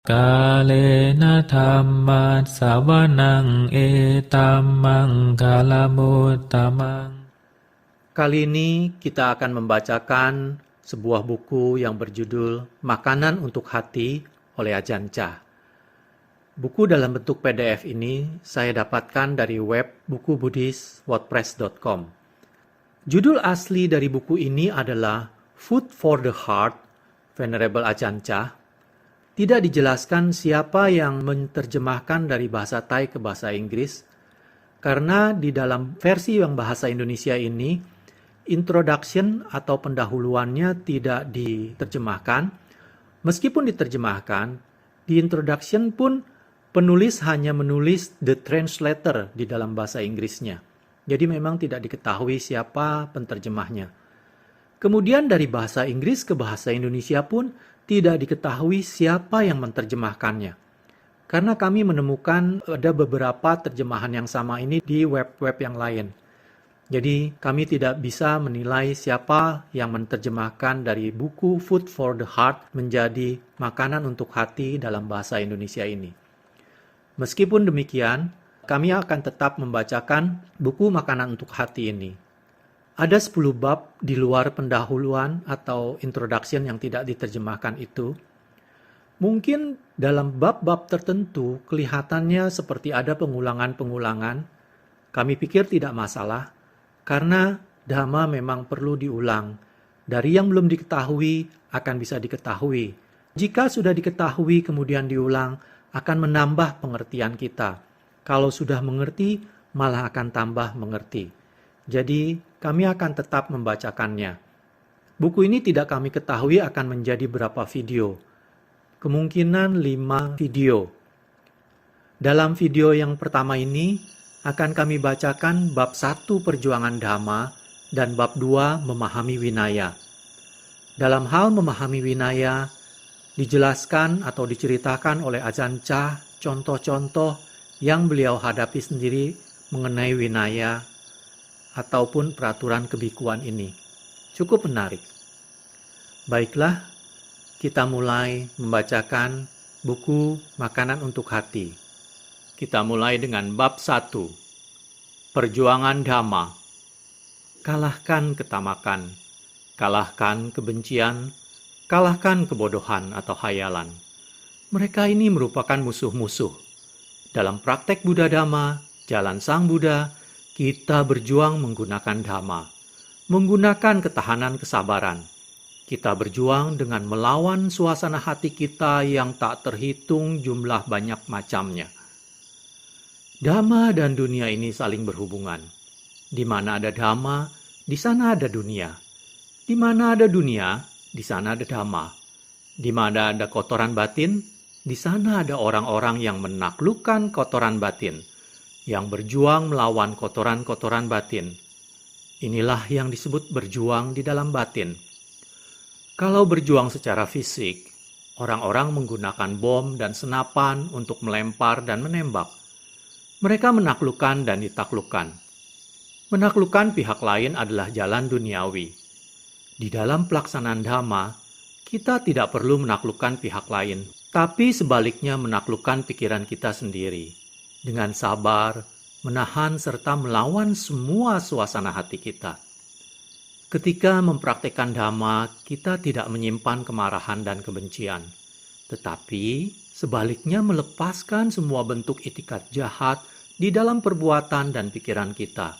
Kalena dhammat sawanang etammang kalamutamang. Kali ini kita akan membacakan sebuah buku yang berjudul Makanan untuk Hati oleh Ajahn Chah. Buku dalam bentuk PDF ini saya dapatkan dari web bukubuddhis.wordpress.com. Judul asli dari buku ini adalah Food for the Heart, Venerable Ajahn Chah. Tidak dijelaskan siapa yang menerjemahkan dari bahasa Thai ke bahasa Inggris, karena di dalam versi yang bahasa Indonesia ini, introduction atau pendahuluannya tidak diterjemahkan. Meskipun diterjemahkan, di introduction pun penulis hanya menulis the translator di dalam bahasa Inggrisnya. Jadi memang tidak diketahui siapa penterjemahnya. Kemudian dari bahasa Inggris ke bahasa Indonesia pun tidak diketahui siapa yang menerjemahkannya. Karena kami menemukan ada beberapa terjemahan yang sama ini di web-web yang lain. Jadi kami tidak bisa menilai siapa yang menerjemahkan dari buku Food for the Heart menjadi makanan untuk hati dalam bahasa Indonesia ini. Meskipun demikian, kami akan tetap membacakan buku Makanan untuk Hati ini. Ada 10 bab di luar pendahuluan atau introduction yang tidak diterjemahkan itu. Mungkin dalam bab-bab tertentu kelihatannya seperti ada pengulangan-pengulangan. Kami pikir tidak masalah, karena Dhamma memang perlu diulang. Dari yang belum diketahui akan bisa diketahui. Jika sudah diketahui kemudian diulang, akan menambah pengertian kita. Kalau sudah mengerti, malah akan tambah mengerti. Jadi, kami akan tetap membacakannya. Buku ini tidak kami ketahui akan menjadi berapa video. Kemungkinan 5 video. Dalam video yang pertama ini, akan kami bacakan bab 1 perjuangan Dhamma dan bab 2 memahami Vinaya. Dalam hal memahami Vinaya, dijelaskan atau diceritakan oleh Ajahn Chah contoh-contoh yang beliau hadapi sendiri mengenai Vinaya ataupun peraturan kebikuan ini. Cukup menarik. Baiklah, kita mulai membacakan buku Makanan untuk Hati. Kita mulai dengan bab 1. Perjuangan Dhamma. Kalahkan ketamakan, kalahkan kebencian, kalahkan kebodohan atau hayalan. Mereka ini merupakan musuh-musuh. Dalam praktek Buddha Dhamma, jalan Sang Buddha, kita berjuang menggunakan Dhamma, menggunakan ketahanan kesabaran. Kita berjuang dengan melawan suasana hati kita yang tak terhitung jumlah banyak macamnya. Dhamma dan dunia ini saling berhubungan. Di mana ada Dhamma, di sana ada dunia. Di mana ada dunia, di sana ada Dhamma. Di mana ada kotoran batin, di sana ada orang-orang yang menaklukkan kotoran batin, yang berjuang melawan kotoran-kotoran batin. Inilah yang disebut berjuang di dalam batin. Kalau berjuang secara fisik, orang-orang menggunakan bom dan senapan untuk melempar dan menembak. Mereka menaklukkan dan ditaklukkan. Menaklukkan pihak lain adalah jalan duniawi. Di dalam pelaksanaan Dhamma, kita tidak perlu menaklukkan pihak lain, tapi sebaliknya menaklukkan pikiran kita sendiri. Dengan sabar, menahan serta melawan semua suasana hati kita. Ketika mempraktikkan Dhamma, kita tidak menyimpan kemarahan dan kebencian, tetapi sebaliknya melepaskan semua bentuk itikat jahat di dalam perbuatan dan pikiran kita.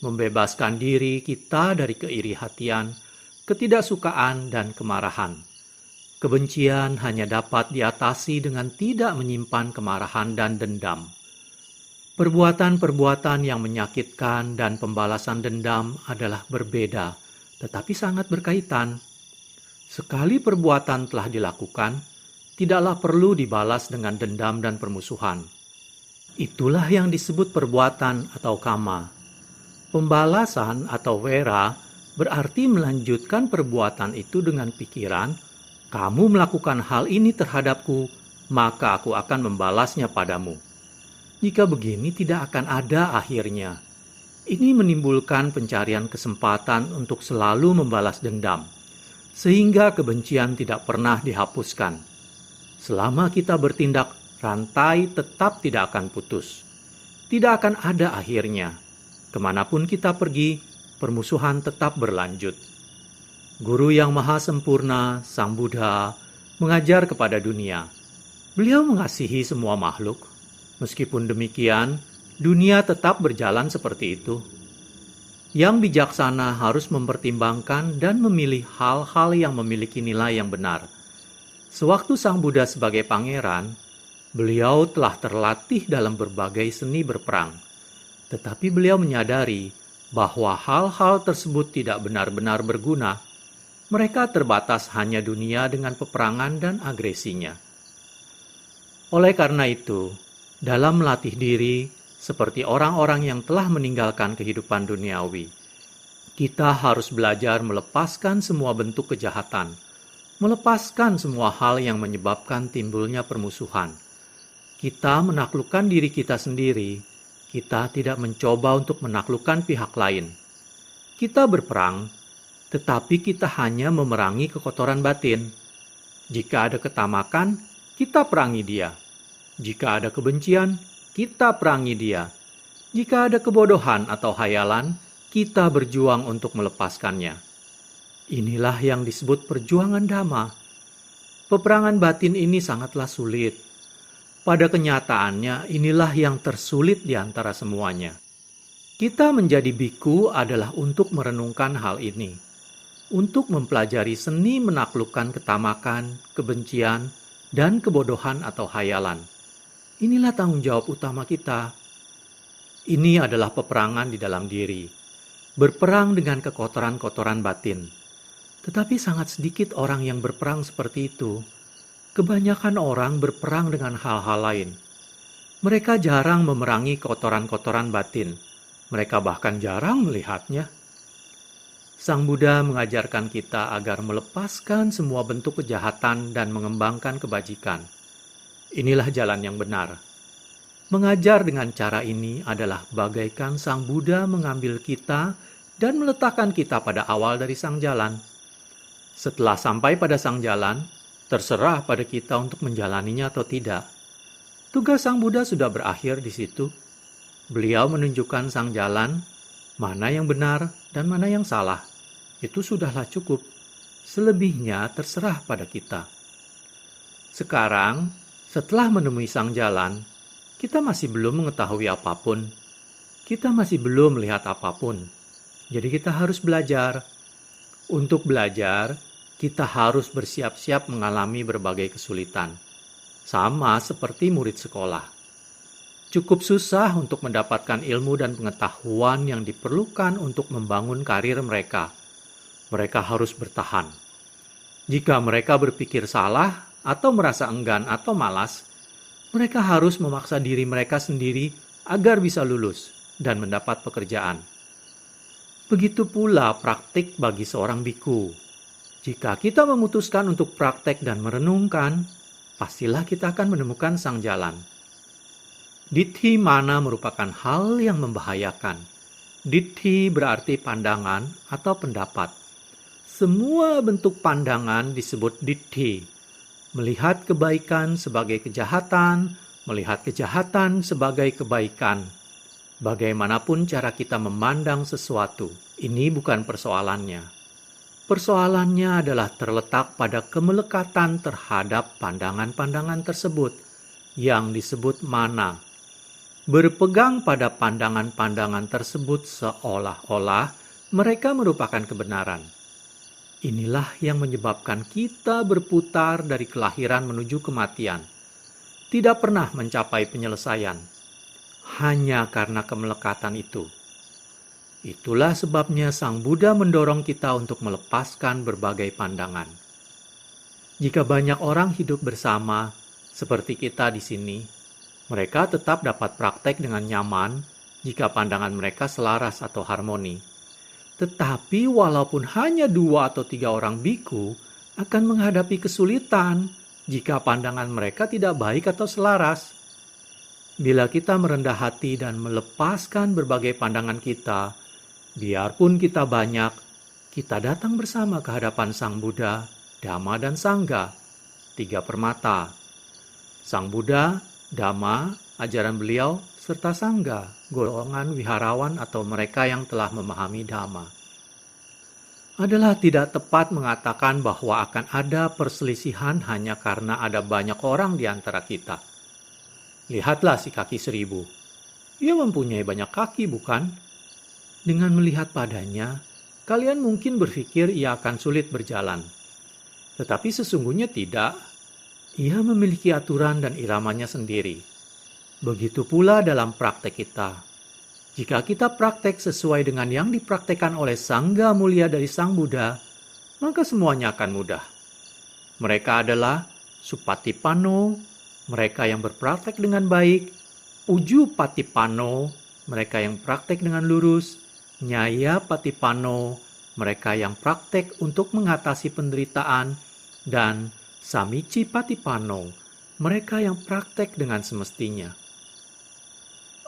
Membebaskan diri kita dari keiri hatian, ketidaksukaan, dan kemarahan. Kebencian hanya dapat diatasi dengan tidak menyimpan kemarahan dan dendam. Perbuatan-perbuatan yang menyakitkan dan pembalasan dendam adalah berbeda, tetapi sangat berkaitan. Sekali perbuatan telah dilakukan, tidaklah perlu dibalas dengan dendam dan permusuhan. Itulah yang disebut perbuatan atau kama. Pembalasan atau wera berarti melanjutkan perbuatan itu dengan pikiran, kamu melakukan hal ini terhadapku, maka aku akan membalasnya padamu. Jika begini tidak akan ada akhirnya. Ini menimbulkan pencarian kesempatan untuk selalu membalas dendam, sehingga kebencian tidak pernah dihapuskan. Selama kita bertindak, rantai tetap tidak akan putus. Tidak akan ada akhirnya. Kemanapun kita pergi, permusuhan tetap berlanjut. Guru yang maha sempurna, Sang Buddha, mengajar kepada dunia. Beliau mengasihi semua makhluk. Meskipun demikian, dunia tetap berjalan seperti itu. Yang bijaksana harus mempertimbangkan dan memilih hal-hal yang memiliki nilai yang benar. Sewaktu Sang Buddha sebagai pangeran, beliau telah terlatih dalam berbagai seni berperang. Tetapi beliau menyadari bahwa hal-hal tersebut tidak benar-benar berguna. Mereka terbatas hanya dunia dengan peperangan dan agresinya. Oleh karena itu, dalam melatih diri, seperti orang-orang yang telah meninggalkan kehidupan duniawi, kita harus belajar melepaskan semua bentuk kejahatan, melepaskan semua hal yang menyebabkan timbulnya permusuhan. Kita menaklukkan diri kita sendiri, kita tidak mencoba untuk menaklukkan pihak lain. Kita berperang, tetapi kita hanya memerangi kekotoran batin. Jika ada ketamakan, kita perangi dia. Jika ada kebencian, kita perangi dia. Jika ada kebodohan atau hayalan, kita berjuang untuk melepaskannya. Inilah yang disebut perjuangan dhamma. Peperangan batin ini sangatlah sulit. Pada kenyataannya, inilah yang tersulit di antara semuanya. Kita menjadi biku adalah untuk merenungkan hal ini. Untuk mempelajari seni menaklukkan ketamakan, kebencian, dan kebodohan atau hayalan. Inilah tanggung jawab utama kita. Ini adalah peperangan di dalam diri. Berperang dengan kekotoran-kotoran batin. Tetapi sangat sedikit orang yang berperang seperti itu. Kebanyakan orang berperang dengan hal-hal lain. Mereka jarang memerangi kotoran-kotoran batin. Mereka bahkan jarang melihatnya. Sang Buddha mengajarkan kita agar melepaskan semua bentuk kejahatan dan mengembangkan kebajikan. Inilah jalan yang benar. Mengajar dengan cara ini adalah bagaikan Sang Buddha mengambil kita dan meletakkan kita pada awal dari sang jalan. Setelah sampai pada sang jalan, terserah pada kita untuk menjalaninya atau tidak. Tugas Sang Buddha sudah berakhir di situ. Beliau menunjukkan sang jalan, mana yang benar dan mana yang salah. Itu sudahlah cukup. Selebihnya terserah pada kita. Sekarang, setelah menemui sang jalan, kita masih belum mengetahui apapun. Kita masih belum melihat apapun. Jadi kita harus belajar. Untuk belajar, kita harus bersiap-siap mengalami berbagai kesulitan. Sama seperti murid sekolah. Cukup susah untuk mendapatkan ilmu dan pengetahuan yang diperlukan untuk membangun karir mereka. Mereka harus bertahan. Jika mereka berpikir salah atau merasa enggan atau malas, mereka harus memaksa diri mereka sendiri agar bisa lulus dan mendapat pekerjaan. Begitu pula praktik bagi seorang biku. Jika kita memutuskan untuk praktek dan merenungkan, pastilah kita akan menemukan sang jalan. Ditthi mana merupakan hal yang membahayakan. Ditthi berarti pandangan atau pendapat. Semua bentuk pandangan disebut ditthi. Melihat kebaikan sebagai kejahatan, melihat kejahatan sebagai kebaikan. Bagaimanapun cara kita memandang sesuatu, ini bukan persoalannya. Persoalannya adalah terletak pada kemelekatan terhadap pandangan-pandangan tersebut, yang disebut mana. Berpegang pada pandangan-pandangan tersebut seolah-olah mereka merupakan kebenaran. Inilah yang menyebabkan kita berputar dari kelahiran menuju kematian. Tidak pernah mencapai penyelesaian. Hanya karena kemelekatan itu. Itulah sebabnya Sang Buddha mendorong kita untuk melepaskan berbagai pandangan. Jika banyak orang hidup bersama, seperti kita di sini, mereka tetap dapat praktek dengan nyaman jika pandangan mereka selaras atau harmoni. Tetapi walaupun hanya 2 atau 3 orang biku akan menghadapi kesulitan jika pandangan mereka tidak baik atau selaras. Bila kita merendah hati dan melepaskan berbagai pandangan kita, biarpun kita banyak, kita datang bersama ke hadapan Sang Buddha, Dhamma dan Sangha, 3 permata, Sang Buddha, Dhamma, ajaran beliau, serta Sangha, golongan wiharawan atau mereka yang telah memahami Dhamma. Adalah tidak tepat mengatakan bahwa akan ada perselisihan hanya karena ada banyak orang di antara kita. Lihatlah si kaki 1000. Ia mempunyai banyak kaki, bukan? Dengan melihat padanya, kalian mungkin berpikir ia akan sulit berjalan. Tetapi sesungguhnya tidak. Ia memiliki aturan dan iramanya sendiri. Begitu pula dalam praktek kita. Jika kita praktek sesuai dengan yang dipraktekkan oleh Sangha mulia dari Sang Buddha, maka semuanya akan mudah. Mereka adalah Supatipano, mereka yang berpraktek dengan baik, Ujupatipano, mereka yang praktek dengan lurus, Nyayapatipano, mereka yang praktek untuk mengatasi penderitaan, dan Samicipatipano, mereka yang praktek dengan semestinya.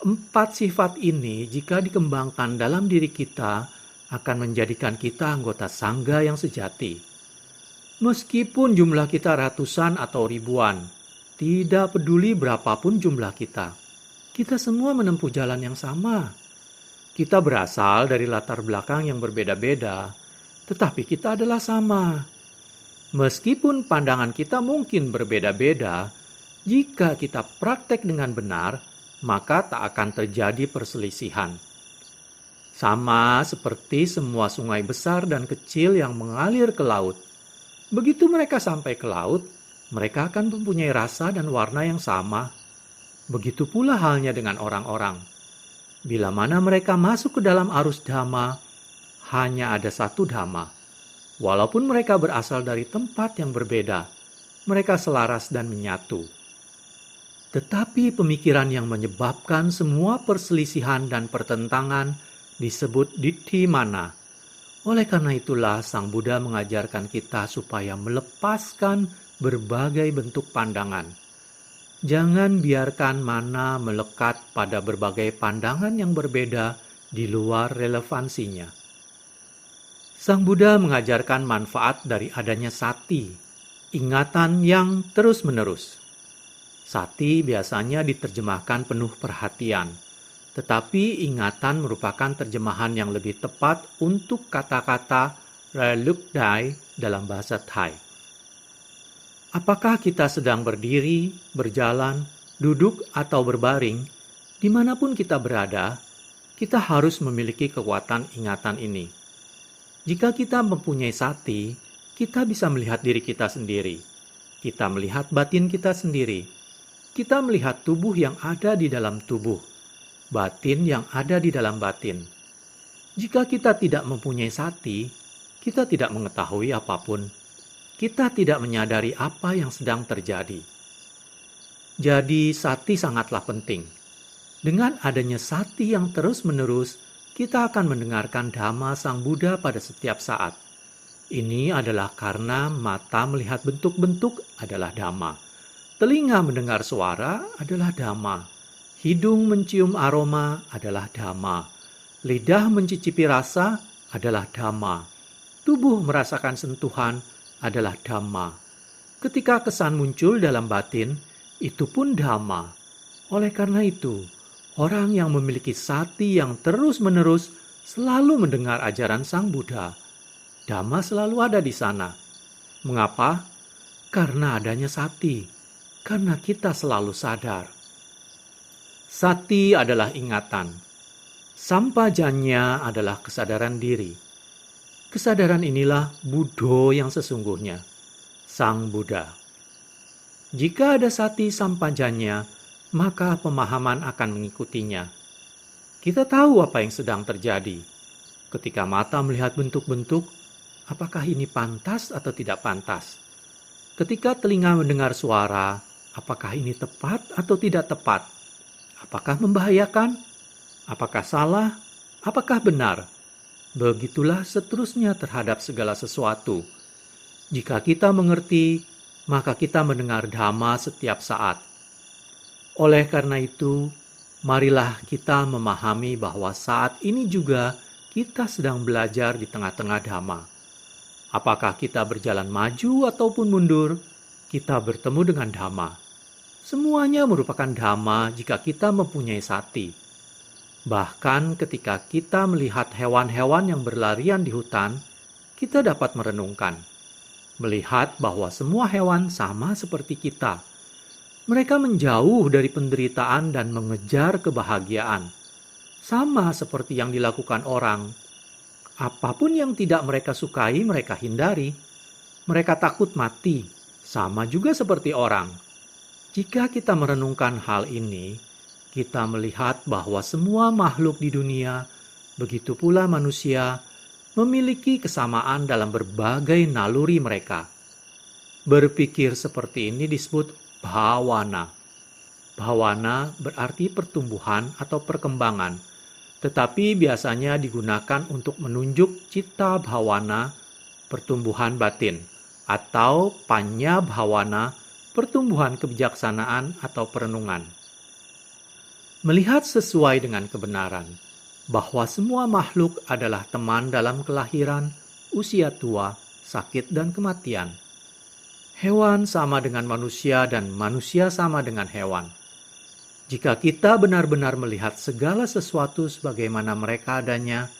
4 sifat ini jika dikembangkan dalam diri kita akan menjadikan kita anggota Sangha yang sejati. Meskipun jumlah kita ratusan atau ribuan, tidak peduli berapapun jumlah kita semua menempuh jalan yang sama. Kita berasal dari latar belakang yang berbeda-beda, tetapi kita adalah sama. Meskipun pandangan kita mungkin berbeda-beda, jika kita praktek dengan benar, maka tak akan terjadi perselisihan. Sama seperti semua sungai besar dan kecil yang mengalir ke laut. Begitu mereka sampai ke laut, mereka akan mempunyai rasa dan warna yang sama. Begitu pula halnya dengan orang-orang. Bila mana mereka masuk ke dalam arus Dhamma, hanya ada satu Dhamma. Walaupun mereka berasal dari tempat yang berbeda, mereka selaras dan menyatu. Tetapi pemikiran yang menyebabkan semua perselisihan dan pertentangan disebut ditthi mana. Oleh karena itulah Sang Buddha mengajarkan kita supaya melepaskan berbagai bentuk pandangan. Jangan biarkan mana melekat pada berbagai pandangan yang berbeda di luar relevansinya. Sang Buddha mengajarkan manfaat dari adanya sati, ingatan yang terus-menerus. Sati biasanya diterjemahkan penuh perhatian, tetapi ingatan merupakan terjemahan yang lebih tepat untuk kata-kata relukdai dalam bahasa Thai. Apakah kita sedang berdiri, berjalan, duduk, atau berbaring, dimanapun kita berada, kita harus memiliki kekuatan ingatan ini. Jika kita mempunyai sati, kita bisa melihat diri kita sendiri. Kita melihat batin kita sendiri. Kita melihat tubuh yang ada di dalam tubuh, batin yang ada di dalam batin. Jika kita tidak mempunyai sati, kita tidak mengetahui apapun. Kita tidak menyadari apa yang sedang terjadi. Jadi sati sangatlah penting. Dengan adanya sati yang terus-menerus, kita akan mendengarkan Dhamma Sang Buddha pada setiap saat. Ini adalah karena mata melihat bentuk-bentuk adalah Dhamma. Telinga mendengar suara adalah Dhamma. Hidung mencium aroma adalah Dhamma. Lidah mencicipi rasa adalah Dhamma. Tubuh merasakan sentuhan adalah Dhamma. Ketika kesan muncul dalam batin, itu pun Dhamma. Oleh karena itu, orang yang memiliki sati yang terus-menerus selalu mendengar ajaran Sang Buddha. Dhamma selalu ada di sana. Mengapa? Karena adanya sati. Karena kita selalu sadar. Sati adalah ingatan. Sampajanya adalah kesadaran diri. Kesadaran inilah Buddha yang sesungguhnya, Sang Buddha. Jika ada sati sampajanya, maka pemahaman akan mengikutinya. Kita tahu apa yang sedang terjadi. Ketika mata melihat bentuk-bentuk, apakah ini pantas atau tidak pantas? Ketika telinga mendengar suara, apakah ini tepat atau tidak tepat? Apakah membahayakan? Apakah salah? Apakah benar? Begitulah seterusnya terhadap segala sesuatu. Jika kita mengerti, maka kita mendengar Dhamma setiap saat. Oleh karena itu, marilah kita memahami bahwa saat ini juga kita sedang belajar di tengah-tengah Dhamma. Apakah kita berjalan maju ataupun mundur, kita bertemu dengan Dhamma. Semuanya merupakan dhamma jika kita mempunyai sati. Bahkan ketika kita melihat hewan-hewan yang berlarian di hutan, kita dapat merenungkan, melihat bahwa semua hewan sama seperti kita. Mereka menjauh dari penderitaan dan mengejar kebahagiaan. Sama seperti yang dilakukan orang. Apapun yang tidak mereka sukai, mereka hindari. Mereka takut mati, sama juga seperti orang. Jika kita merenungkan hal ini, kita melihat bahwa semua makhluk di dunia, begitu pula manusia, memiliki kesamaan dalam berbagai naluri mereka. Berpikir seperti ini disebut bhavana. Bhavana berarti pertumbuhan atau perkembangan, tetapi biasanya digunakan untuk menunjuk citta bhavana, pertumbuhan batin, atau panya bhavana, pertumbuhan kebijaksanaan atau perenungan. Melihat sesuai dengan kebenaran bahwa semua makhluk adalah teman dalam kelahiran, usia tua, sakit, dan kematian. Hewan sama dengan manusia dan manusia sama dengan hewan. Jika kita benar-benar melihat segala sesuatu sebagaimana mereka adanya,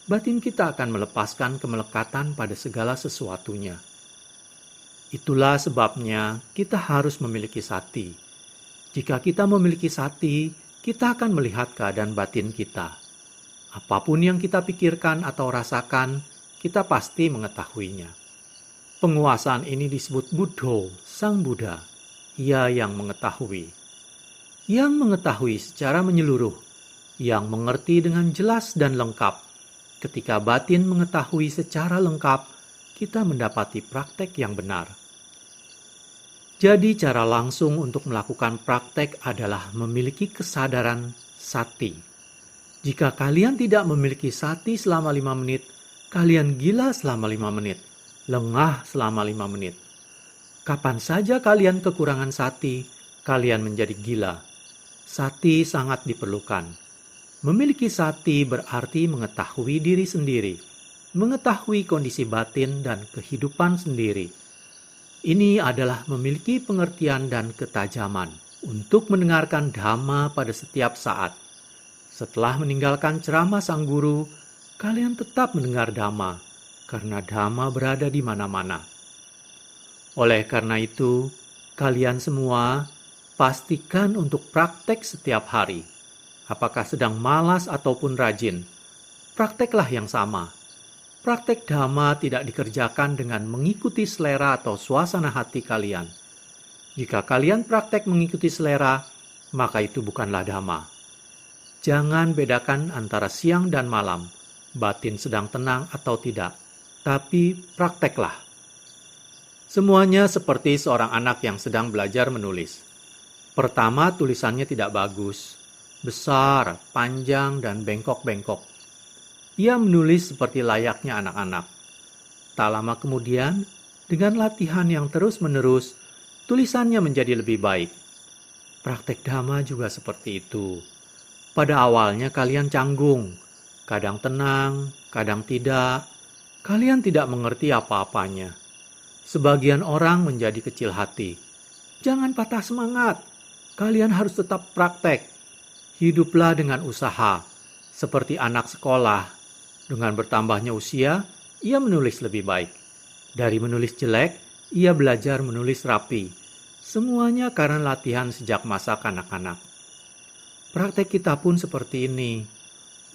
batin kita akan melepaskan kemelekatan pada segala sesuatunya. Itulah sebabnya kita harus memiliki sati. Jika kita memiliki sati, kita akan melihat keadaan batin kita. Apapun yang kita pikirkan atau rasakan, kita pasti mengetahuinya. Penguasaan ini disebut Buddho, Sang Buddha. Ia yang mengetahui. Yang mengetahui secara menyeluruh, yang mengerti dengan jelas dan lengkap. Ketika batin mengetahui secara lengkap, kita mendapati praktek yang benar. Jadi cara langsung untuk melakukan praktek adalah memiliki kesadaran sati. Jika kalian tidak memiliki sati selama 5 menit, kalian gila selama 5 menit, lengah selama 5 menit. Kapan saja kalian kekurangan sati, kalian menjadi gila. Sati sangat diperlukan. Memiliki sati berarti mengetahui diri sendiri, mengetahui kondisi batin dan kehidupan sendiri. Ini adalah memiliki pengertian dan ketajaman untuk mendengarkan dhamma pada setiap saat. Setelah meninggalkan ceramah sang guru, kalian tetap mendengar dhamma, karena dhamma berada di mana-mana. Oleh karena itu, kalian semua pastikan untuk praktek setiap hari. Apakah sedang malas ataupun rajin, prakteklah yang sama. Praktek dhamma tidak dikerjakan dengan mengikuti selera atau suasana hati kalian. Jika kalian praktek mengikuti selera, maka itu bukanlah dhamma. Jangan bedakan antara siang dan malam, batin sedang tenang atau tidak, tapi prakteklah. Semuanya seperti seorang anak yang sedang belajar menulis. Pertama, tulisannya tidak bagus, besar, panjang, dan bengkok-bengkok. Ia menulis seperti layaknya anak-anak. Tak lama kemudian, dengan latihan yang terus-menerus, tulisannya menjadi lebih baik. Praktek dhamma juga seperti itu. Pada awalnya kalian canggung, kadang tenang, kadang tidak. Kalian tidak mengerti apa-apanya. Sebagian orang menjadi kecil hati. Jangan patah semangat. Kalian harus tetap praktek. Hiduplah dengan usaha, seperti anak sekolah. Dengan bertambahnya usia, ia menulis lebih baik. Dari menulis jelek, ia belajar menulis rapi. Semuanya karena latihan sejak masa kanak-kanak. Praktek kita pun seperti ini.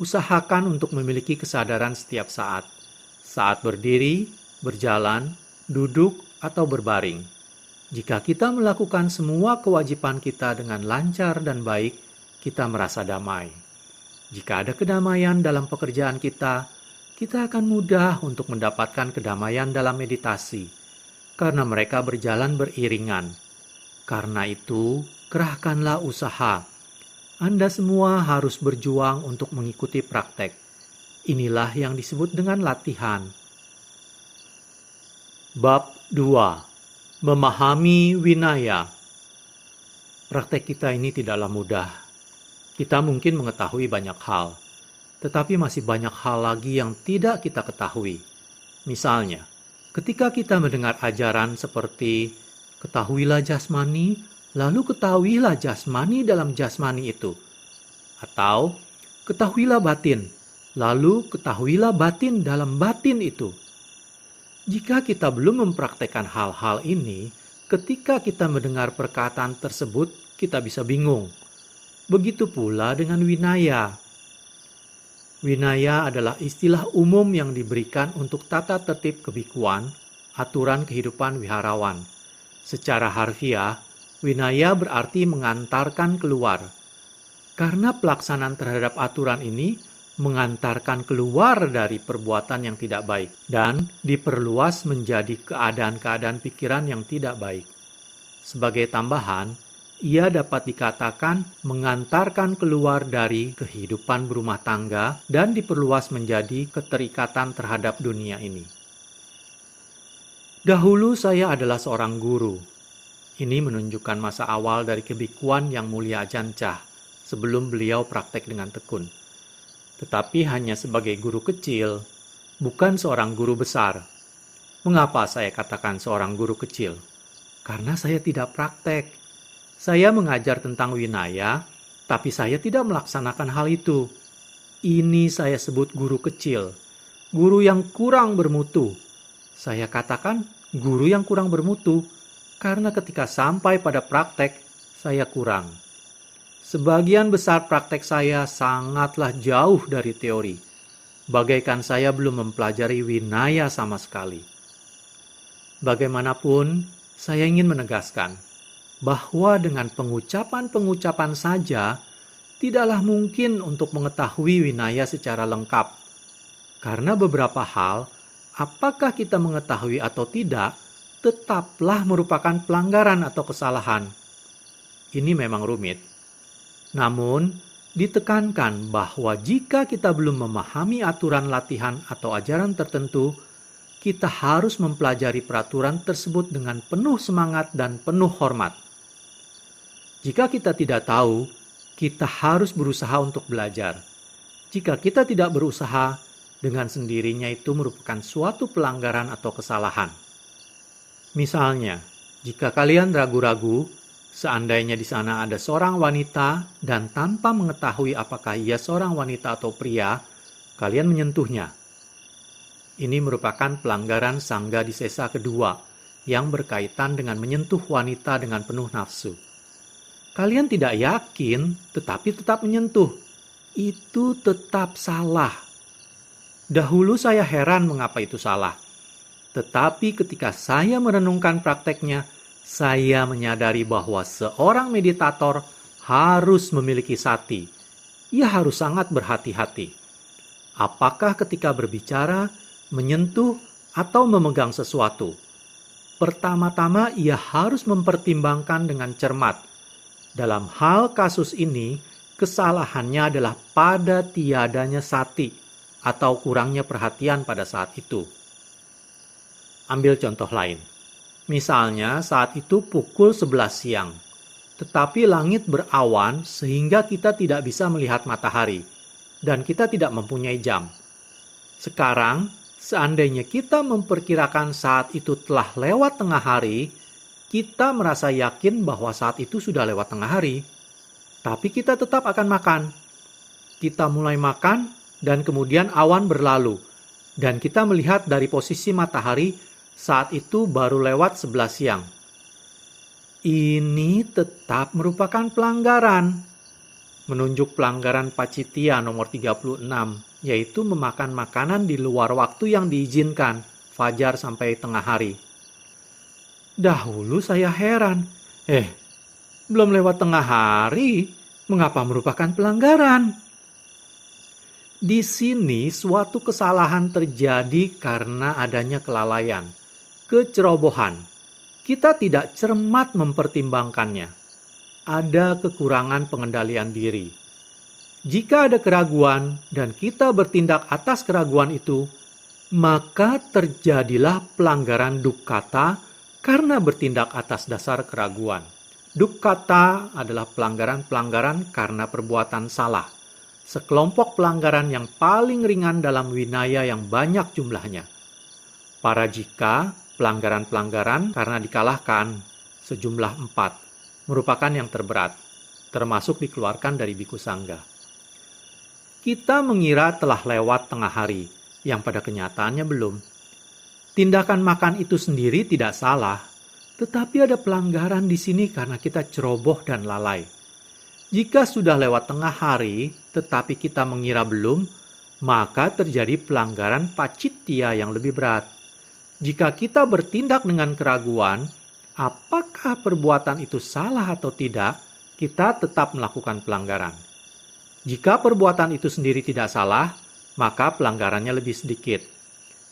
Usahakan untuk memiliki kesadaran setiap saat. Saat berdiri, berjalan, duduk, atau berbaring. Jika kita melakukan semua kewajiban kita dengan lancar dan baik, kita merasa damai. Jika ada kedamaian dalam pekerjaan kita akan mudah untuk mendapatkan kedamaian dalam meditasi, karena mereka berjalan beriringan. Karena itu, kerahkanlah usaha. Anda semua harus berjuang untuk mengikuti praktek. Inilah yang disebut dengan latihan. Bab 2. Memahami Vinaya. Praktek kita ini tidaklah mudah. Kita mungkin mengetahui banyak hal, tetapi masih banyak hal lagi yang tidak kita ketahui. Misalnya, ketika kita mendengar ajaran seperti ketahuilah jasmani, lalu ketahuilah jasmani dalam jasmani itu. Atau, ketahuilah batin, lalu ketahuilah batin dalam batin itu. Jika kita belum mempraktekkan hal-hal ini, ketika kita mendengar perkataan tersebut, kita bisa bingung. Begitu pula dengan winaya. Winaya adalah istilah umum yang diberikan untuk tata tertib kebikuan, aturan kehidupan wiharawan. Secara harfiah, winaya berarti mengantarkan keluar. Karena pelaksanaan terhadap aturan ini mengantarkan keluar dari perbuatan yang tidak baik dan diperluas menjadi keadaan-keadaan pikiran yang tidak baik. Sebagai tambahan, ia dapat dikatakan mengantarkan keluar dari kehidupan berumah tangga dan diperluas menjadi keterikatan terhadap dunia ini. Dahulu saya adalah seorang guru. Ini menunjukkan masa awal dari kebikuan Yang Mulia Ajahn Chah sebelum beliau praktek dengan tekun. Tetapi hanya sebagai guru kecil, bukan seorang guru besar. Mengapa saya katakan seorang guru kecil? Karena saya tidak praktek. Saya mengajar tentang winaya, tapi saya tidak melaksanakan hal itu. Ini saya sebut guru kecil, guru yang kurang bermutu. Saya katakan guru yang kurang bermutu, karena ketika sampai pada praktek, saya kurang. Sebagian besar praktek saya sangatlah jauh dari teori. Bagaikan saya belum mempelajari winaya sama sekali. Bagaimanapun, saya ingin menegaskan bahwa dengan pengucapan-pengucapan saja tidaklah mungkin untuk mengetahui winaya secara lengkap. Karena beberapa hal, apakah kita mengetahui atau tidak, tetaplah merupakan pelanggaran atau kesalahan. Ini memang rumit. Namun, ditekankan bahwa jika kita belum memahami aturan latihan atau ajaran tertentu, kita harus mempelajari peraturan tersebut dengan penuh semangat dan penuh hormat. Jika kita tidak tahu, kita harus berusaha untuk belajar. Jika kita tidak berusaha, dengan sendirinya itu merupakan suatu pelanggaran atau kesalahan. Misalnya, jika kalian ragu-ragu, seandainya di sana ada seorang wanita dan tanpa mengetahui apakah ia seorang wanita atau pria, kalian menyentuhnya. Ini merupakan pelanggaran sangga disesa kedua yang berkaitan dengan menyentuh wanita dengan penuh nafsu. Kalian tidak yakin, tetapi tetap menyentuh. Itu tetap salah. Dahulu saya heran mengapa itu salah. Tetapi ketika saya merenungkan prakteknya, saya menyadari bahwa seorang meditator harus memiliki sati. Ia harus sangat berhati-hati. Apakah ketika berbicara, menyentuh, atau memegang sesuatu? Pertama-tama ia harus mempertimbangkan dengan cermat. Dalam hal kasus ini, kesalahannya adalah pada tiadanya sati atau kurangnya perhatian pada saat itu. Ambil contoh lain. Misalnya saat itu pukul 11 siang, tetapi langit berawan sehingga kita tidak bisa melihat matahari, dan kita tidak mempunyai jam. Sekarang, seandainya kita memperkirakan saat itu telah lewat tengah hari, kita merasa yakin bahwa saat itu sudah lewat tengah hari. Tapi kita tetap akan makan. Kita mulai makan dan kemudian awan berlalu. Dan kita melihat dari posisi matahari saat itu baru lewat 11 siang. Ini tetap merupakan pelanggaran. Menunjuk pelanggaran Pacittiya nomor 36, yaitu memakan makanan di luar waktu yang diizinkan, fajar sampai tengah hari. Dahulu saya heran, belum lewat tengah hari, mengapa merupakan pelanggaran? Di sini suatu kesalahan terjadi karena adanya kelalaian, kecerobohan. Kita tidak cermat mempertimbangkannya. Ada kekurangan pengendalian diri. Jika ada keraguan dan kita bertindak atas keraguan itu, maka terjadilah pelanggaran dukkata karena bertindak atas dasar keraguan. Dukkata adalah pelanggaran-pelanggaran karena perbuatan salah. Sekelompok pelanggaran yang paling ringan dalam winaya yang banyak jumlahnya. Parajika, pelanggaran-pelanggaran karena dikalahkan, sejumlah 4. merupakan yang terberat, termasuk dikeluarkan dari biku sangga. Kita mengira telah lewat tengah hari, yang pada kenyataannya belum. Tindakan makan itu sendiri tidak salah, tetapi ada pelanggaran di sini karena kita ceroboh dan lalai. Jika sudah lewat tengah hari, tetapi kita mengira belum, maka terjadi pelanggaran pacitya yang lebih berat. Jika kita bertindak dengan keraguan, apakah perbuatan itu salah atau tidak, kita tetap melakukan pelanggaran. Jika perbuatan itu sendiri tidak salah, maka pelanggarannya lebih sedikit.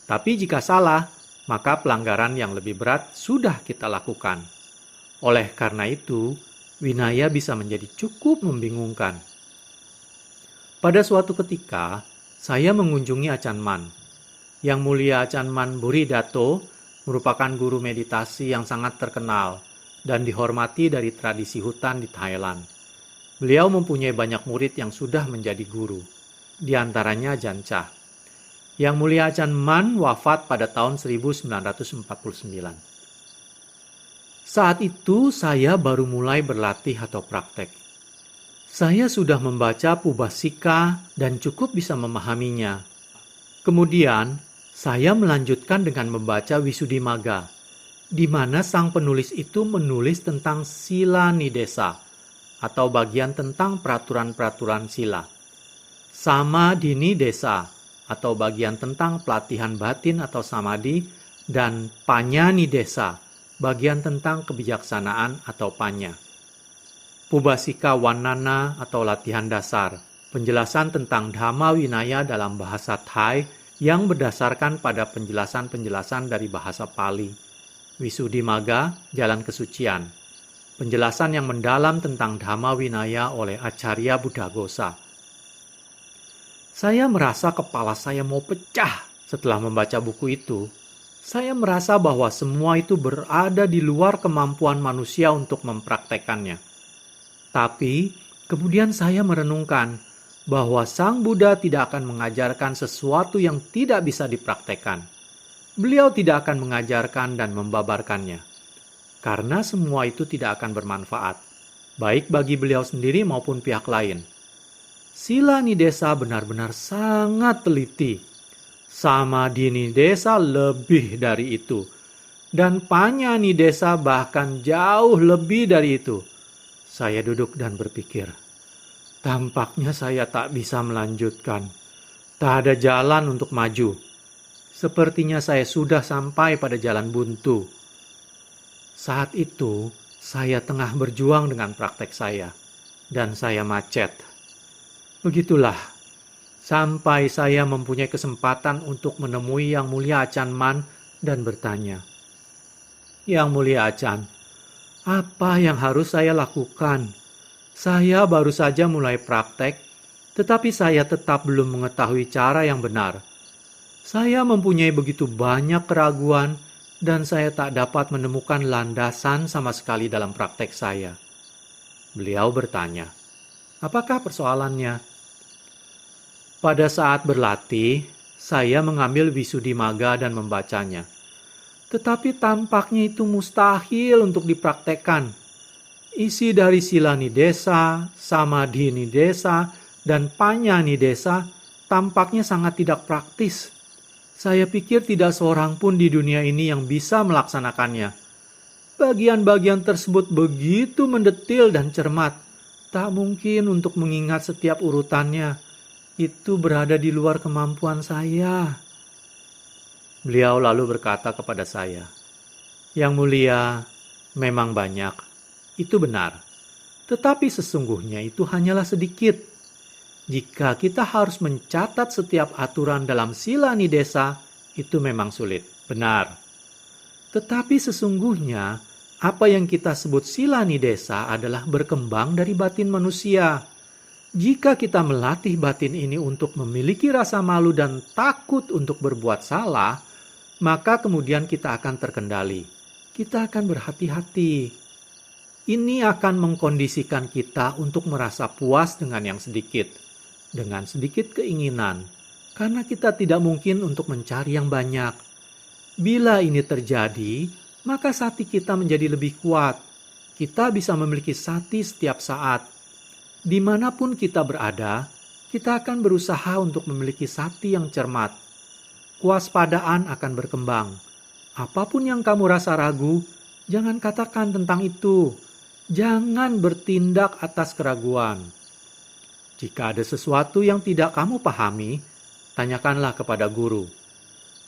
Tapi jika salah, maka pelanggaran yang lebih berat sudah kita lakukan. Oleh karena itu, winaya bisa menjadi cukup membingungkan. Pada suatu ketika, saya mengunjungi Achanman. Yang Mulia Achanman Buridato merupakan guru meditasi yang sangat terkenal dan dihormati dari tradisi hutan di Thailand. Beliau mempunyai banyak murid yang sudah menjadi guru, di antaranya Ajahn Chah. Yang Mulia Achanman wafat pada tahun 1949. Saat itu saya baru mulai berlatih atau praktek. Saya sudah membaca Pubbasika dan cukup bisa memahaminya. Kemudian, saya melanjutkan dengan membaca Visuddhimagga, di mana sang penulis itu menulis tentang sila nidesa, atau bagian tentang peraturan-peraturan sila. Samadhi desa, atau bagian tentang pelatihan batin atau samadhi, dan panya nidesa, bagian tentang kebijaksanaan atau panya. Pubbasika Wannana atau latihan dasar, penjelasan tentang Dhamma Winaya dalam bahasa Thai yang berdasarkan pada penjelasan-penjelasan dari bahasa Pali. Visuddhimagga, jalan kesucian, penjelasan yang mendalam tentang Dhamma Winaya oleh Acarya Buddhaghosa. Saya merasa kepala saya mau pecah setelah membaca buku itu. Saya merasa bahwa semua itu berada di luar kemampuan manusia untuk mempraktekannya. Tapi, kemudian saya merenungkan bahwa Sang Buddha tidak akan mengajarkan sesuatu yang tidak bisa dipraktekkan. Beliau tidak akan mengajarkan dan membabarkannya. Karena semua itu tidak akan bermanfaat, baik bagi beliau sendiri maupun pihak lain. Sila nidesa benar-benar sangat teliti. Samadhi nidesa lebih dari itu. Dan panya nidesa bahkan jauh lebih dari itu. Saya duduk dan berpikir, tampaknya saya tak bisa melanjutkan. Tak ada jalan untuk maju. Sepertinya saya sudah sampai pada jalan buntu. Saat itu, saya tengah berjuang dengan praktek saya. Dan saya macet. Begitulah, sampai saya mempunyai kesempatan untuk menemui Yang Mulia Achanman dan bertanya, Yang Mulia Achan, apa yang harus saya lakukan? Saya baru saja mulai praktek, tetapi saya tetap belum mengetahui cara yang benar. Saya mempunyai begitu banyak keraguan, dan saya tak dapat menemukan landasan sama sekali dalam praktek saya. Beliau bertanya, apakah persoalannya? Pada saat berlatih, saya mengambil Visuddhimagga dan membacanya. Tetapi tampaknya itu mustahil untuk dipraktekkan. Isi dari sila nidesa, samadhi nidesa, dan panya nidesa tampaknya sangat tidak praktis. Saya pikir tidak seorang pun di dunia ini yang bisa melaksanakannya. Bagian-bagian tersebut begitu mendetil dan cermat. Tak mungkin untuk mengingat setiap urutannya. Itu berada di luar kemampuan saya. Beliau lalu berkata kepada saya, Yang Mulia, memang banyak. Itu benar. Tetapi sesungguhnya itu hanyalah sedikit. Jika kita harus mencatat setiap aturan dalam sila nidesa, itu memang sulit. Benar. Tetapi sesungguhnya, apa yang kita sebut sila nidesa adalah berkembang dari batin manusia. Jika kita melatih batin ini untuk memiliki rasa malu dan takut untuk berbuat salah, maka kemudian kita akan terkendali. Kita akan berhati-hati. Ini akan mengkondisikan kita untuk merasa puas dengan yang sedikit, dengan sedikit keinginan, karena kita tidak mungkin untuk mencari yang banyak. Bila ini terjadi, maka sati kita menjadi lebih kuat. Kita bisa memiliki sati setiap saat. Dimanapun kita berada, kita akan berusaha untuk memiliki sati yang cermat. Kewaspadaan akan berkembang. Apapun yang kamu rasa ragu, jangan katakan tentang itu. Jangan bertindak atas keraguan. Jika ada sesuatu yang tidak kamu pahami, tanyakanlah kepada guru.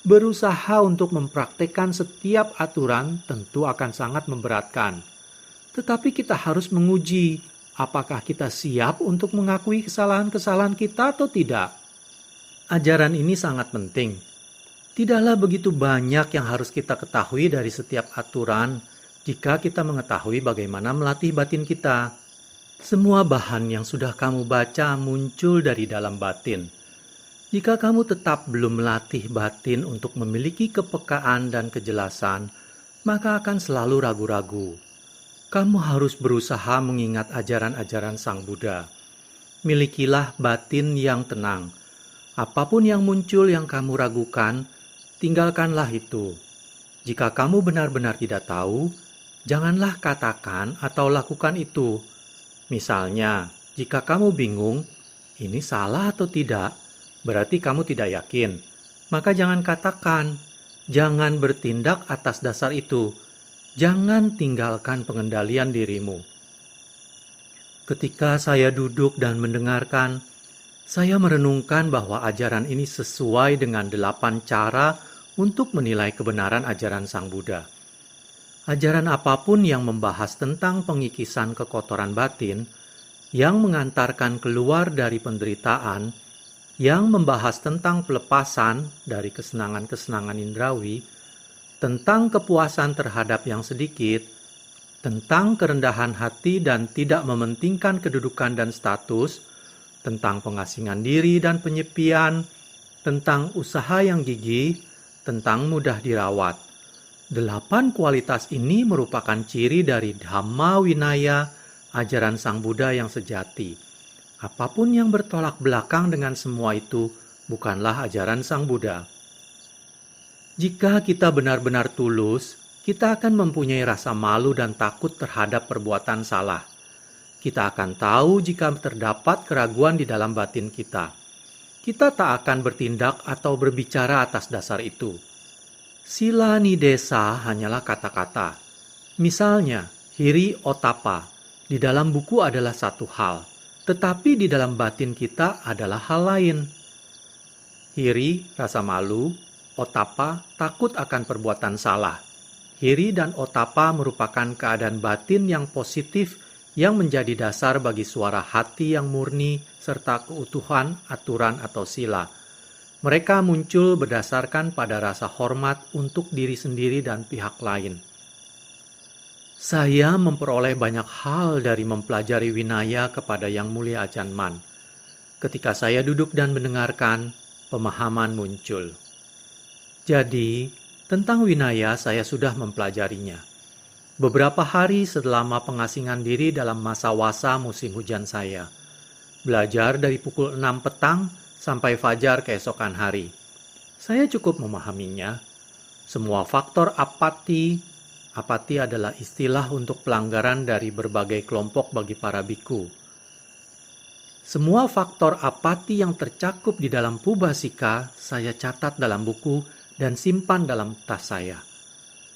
Berusaha untuk mempraktekkan setiap aturan tentu akan sangat memberatkan. Tetapi kita harus menguji apakah kita siap untuk mengakui kesalahan-kesalahan kita atau tidak. Ajaran ini sangat penting. Tidaklah begitu banyak yang harus kita ketahui dari setiap aturan jika kita mengetahui bagaimana melatih batin kita. Semua bahan yang sudah kamu baca muncul dari dalam batin. Jika kamu tetap belum melatih batin untuk memiliki kepekaan dan kejelasan, maka akan selalu ragu-ragu. Kamu harus berusaha mengingat ajaran-ajaran Sang Buddha. Milikilah batin yang tenang. Apapun yang muncul yang kamu ragukan, tinggalkanlah itu. Jika kamu benar-benar tidak tahu, janganlah katakan atau lakukan itu. Misalnya, jika kamu bingung, ini salah atau tidak, berarti kamu tidak yakin. Maka jangan katakan, jangan bertindak atas dasar itu. Jangan tinggalkan pengendalian dirimu. Ketika saya duduk dan mendengarkan, saya merenungkan bahwa ajaran ini sesuai dengan 8 cara untuk menilai kebenaran ajaran Sang Buddha. Ajaran apapun yang membahas tentang pengikisan kekotoran batin, yang mengantarkan keluar dari penderitaan, yang membahas tentang pelepasan dari kesenangan-kesenangan indrawi, tentang kepuasan terhadap yang sedikit, tentang kerendahan hati dan tidak mementingkan kedudukan dan status, tentang pengasingan diri dan penyepian, tentang usaha yang gigih, tentang mudah dirawat. 8 kualitas ini merupakan ciri dari Dhamma Winaya, ajaran Sang Buddha yang sejati. Apapun yang bertolak belakang dengan semua itu bukanlah ajaran Sang Buddha. Jika kita benar-benar tulus, kita akan mempunyai rasa malu dan takut terhadap perbuatan salah. Kita akan tahu jika terdapat keraguan di dalam batin kita. Kita tak akan bertindak atau berbicara atas dasar itu. Sila nidesa hanyalah kata-kata. Misalnya, hiri otapa di dalam buku adalah satu hal, tetapi di dalam batin kita adalah hal lain. Hiri, rasa malu, otapa, takut akan perbuatan salah. Hiri dan otapa merupakan keadaan batin yang positif yang menjadi dasar bagi suara hati yang murni serta keutuhan aturan atau sila. Mereka muncul berdasarkan pada rasa hormat untuk diri sendiri dan pihak lain. Saya memperoleh banyak hal dari mempelajari Winaya kepada Yang Mulia Ajahn Mun. Ketika saya duduk dan mendengarkan, pemahaman muncul. Jadi, tentang Winaya saya sudah mempelajarinya. Beberapa hari selama pengasingan diri dalam masa wasa musim hujan saya. Belajar dari pukul 6 petang sampai fajar keesokan hari. Saya cukup memahaminya. Semua faktor apati adalah istilah untuk pelanggaran dari berbagai kelompok bagi para biku. Semua faktor apati yang tercakup di dalam Pubbasika saya catat dalam buku dan simpan dalam tas saya.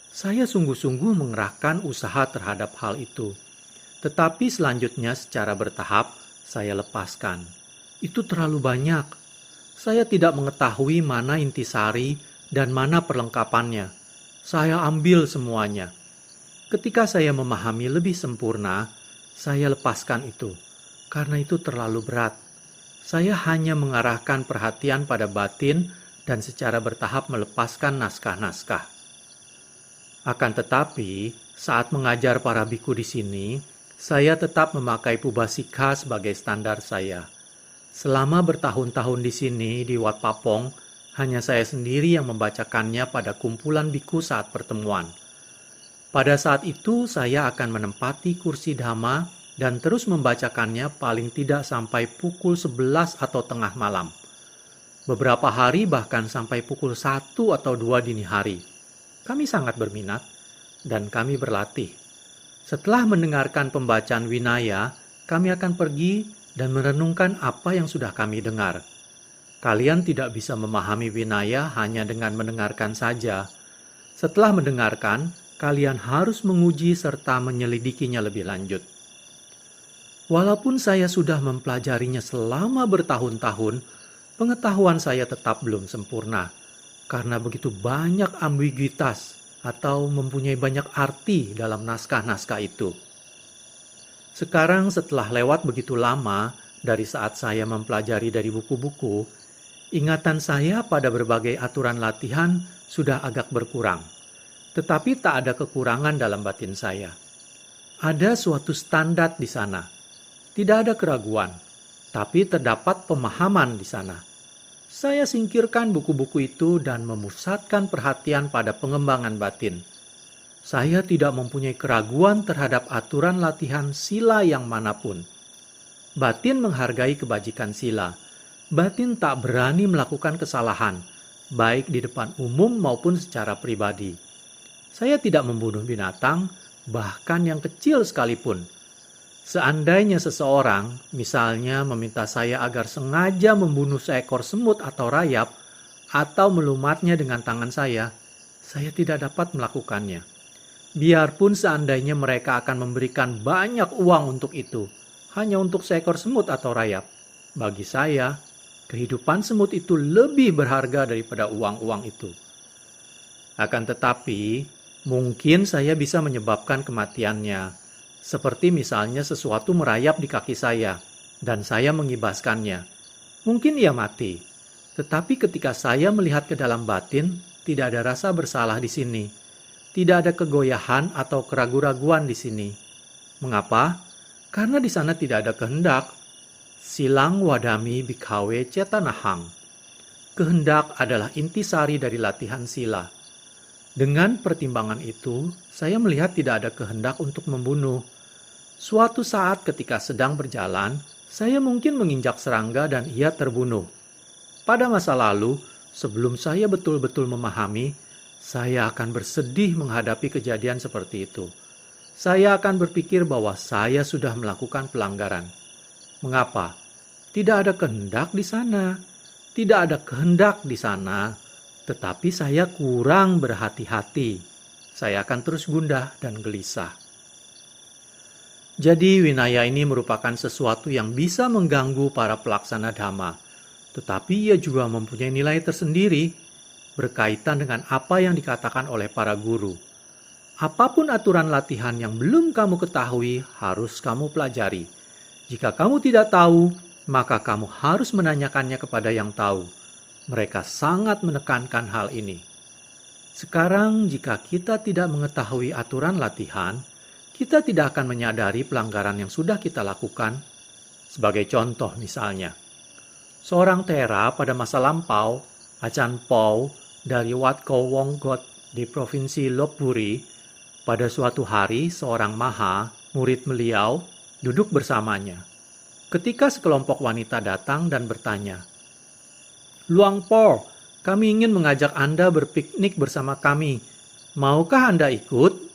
Saya sungguh-sungguh mengerahkan usaha terhadap hal itu. Tetapi selanjutnya secara bertahap saya lepaskan. Itu terlalu banyak. Saya tidak mengetahui mana intisari dan mana perlengkapannya. Saya ambil semuanya. Ketika saya memahami lebih sempurna, saya lepaskan itu. Karena itu terlalu berat. Saya hanya mengarahkan perhatian pada batin dan secara bertahap melepaskan naskah-naskah. Akan tetapi, saat mengajar para biku di sini, saya tetap memakai Pubbasika sebagai standar saya. Selama bertahun-tahun di sini, di Wat Papong, hanya saya sendiri yang membacakannya pada kumpulan biku saat pertemuan. Pada saat itu, saya akan menempati kursi dhamma dan terus membacakannya paling tidak sampai pukul 11 atau tengah malam. Beberapa hari bahkan sampai pukul 1 atau 2 dini hari. Kami sangat berminat, dan kami berlatih. Setelah mendengarkan pembacaan Winaya, kami akan pergi dan merenungkan apa yang sudah kami dengar. Kalian tidak bisa memahami Winaya hanya dengan mendengarkan saja. Setelah mendengarkan, kalian harus menguji serta menyelidikinya lebih lanjut. Walaupun saya sudah mempelajarinya selama bertahun-tahun, pengetahuan saya tetap belum sempurna karena begitu banyak ambiguitas atau mempunyai banyak arti dalam naskah-naskah itu. Sekarang setelah lewat begitu lama dari saat saya mempelajari dari buku-buku, ingatan saya pada berbagai aturan latihan sudah agak berkurang. Tetapi tak ada kekurangan dalam batin saya. Ada suatu standar di sana. Tidak ada keraguan, tapi terdapat pemahaman di sana. Saya singkirkan buku-buku itu dan memusatkan perhatian pada pengembangan batin. Saya tidak mempunyai keraguan terhadap aturan latihan sila yang manapun. Batin menghargai kebajikan sila. Batin tak berani melakukan kesalahan, baik di depan umum maupun secara pribadi. Saya tidak membunuh binatang, bahkan yang kecil sekalipun. Seandainya seseorang, misalnya meminta saya agar sengaja membunuh seekor semut atau rayap, atau melumatnya dengan tangan saya tidak dapat melakukannya. Biarpun seandainya mereka akan memberikan banyak uang untuk itu, hanya untuk seekor semut atau rayap. Bagi saya, kehidupan semut itu lebih berharga daripada uang-uang itu. Akan tetapi, mungkin saya bisa menyebabkan kematiannya. Seperti misalnya sesuatu merayap di kaki saya, dan saya mengibaskannya. Mungkin ia mati. Tetapi ketika saya melihat ke dalam batin, tidak ada rasa bersalah di sini. Tidak ada kegoyahan atau keraguan-raguan di sini. Mengapa? Karena di sana tidak ada kehendak. Silang wadami bikawe cetanahang. Kehendak adalah intisari dari latihan sila. Dengan pertimbangan itu, saya melihat tidak ada kehendak untuk membunuh. Suatu saat ketika sedang berjalan, saya mungkin menginjak serangga dan ia terbunuh. Pada masa lalu, sebelum saya betul-betul memahami, saya akan bersedih menghadapi kejadian seperti itu. Saya akan berpikir bahwa saya sudah melakukan pelanggaran. Mengapa? Tidak ada kehendak di sana. Tidak ada kehendak di sana. Tetapi saya kurang berhati-hati. Saya akan terus gundah dan gelisah. Jadi Winaya ini merupakan sesuatu yang bisa mengganggu para pelaksana dhamma. Tetapi ia juga mempunyai nilai tersendiri berkaitan dengan apa yang dikatakan oleh para guru. Apapun aturan latihan yang belum kamu ketahui harus kamu pelajari. Jika kamu tidak tahu, maka kamu harus menanyakannya kepada yang tahu. Mereka sangat menekankan hal ini. Sekarang jika kita tidak mengetahui aturan latihan, kita tidak akan menyadari pelanggaran yang sudah kita lakukan. Sebagai contoh misalnya, seorang tera pada masa lampau, Ajahn Paul dari Wat Khao Wonggot di Provinsi Lopburi, pada suatu hari seorang maha, murid beliau, duduk bersamanya. Ketika sekelompok wanita datang dan bertanya, "Luang Por, kami ingin mengajak Anda berpiknik bersama kami. Maukah Anda ikut?"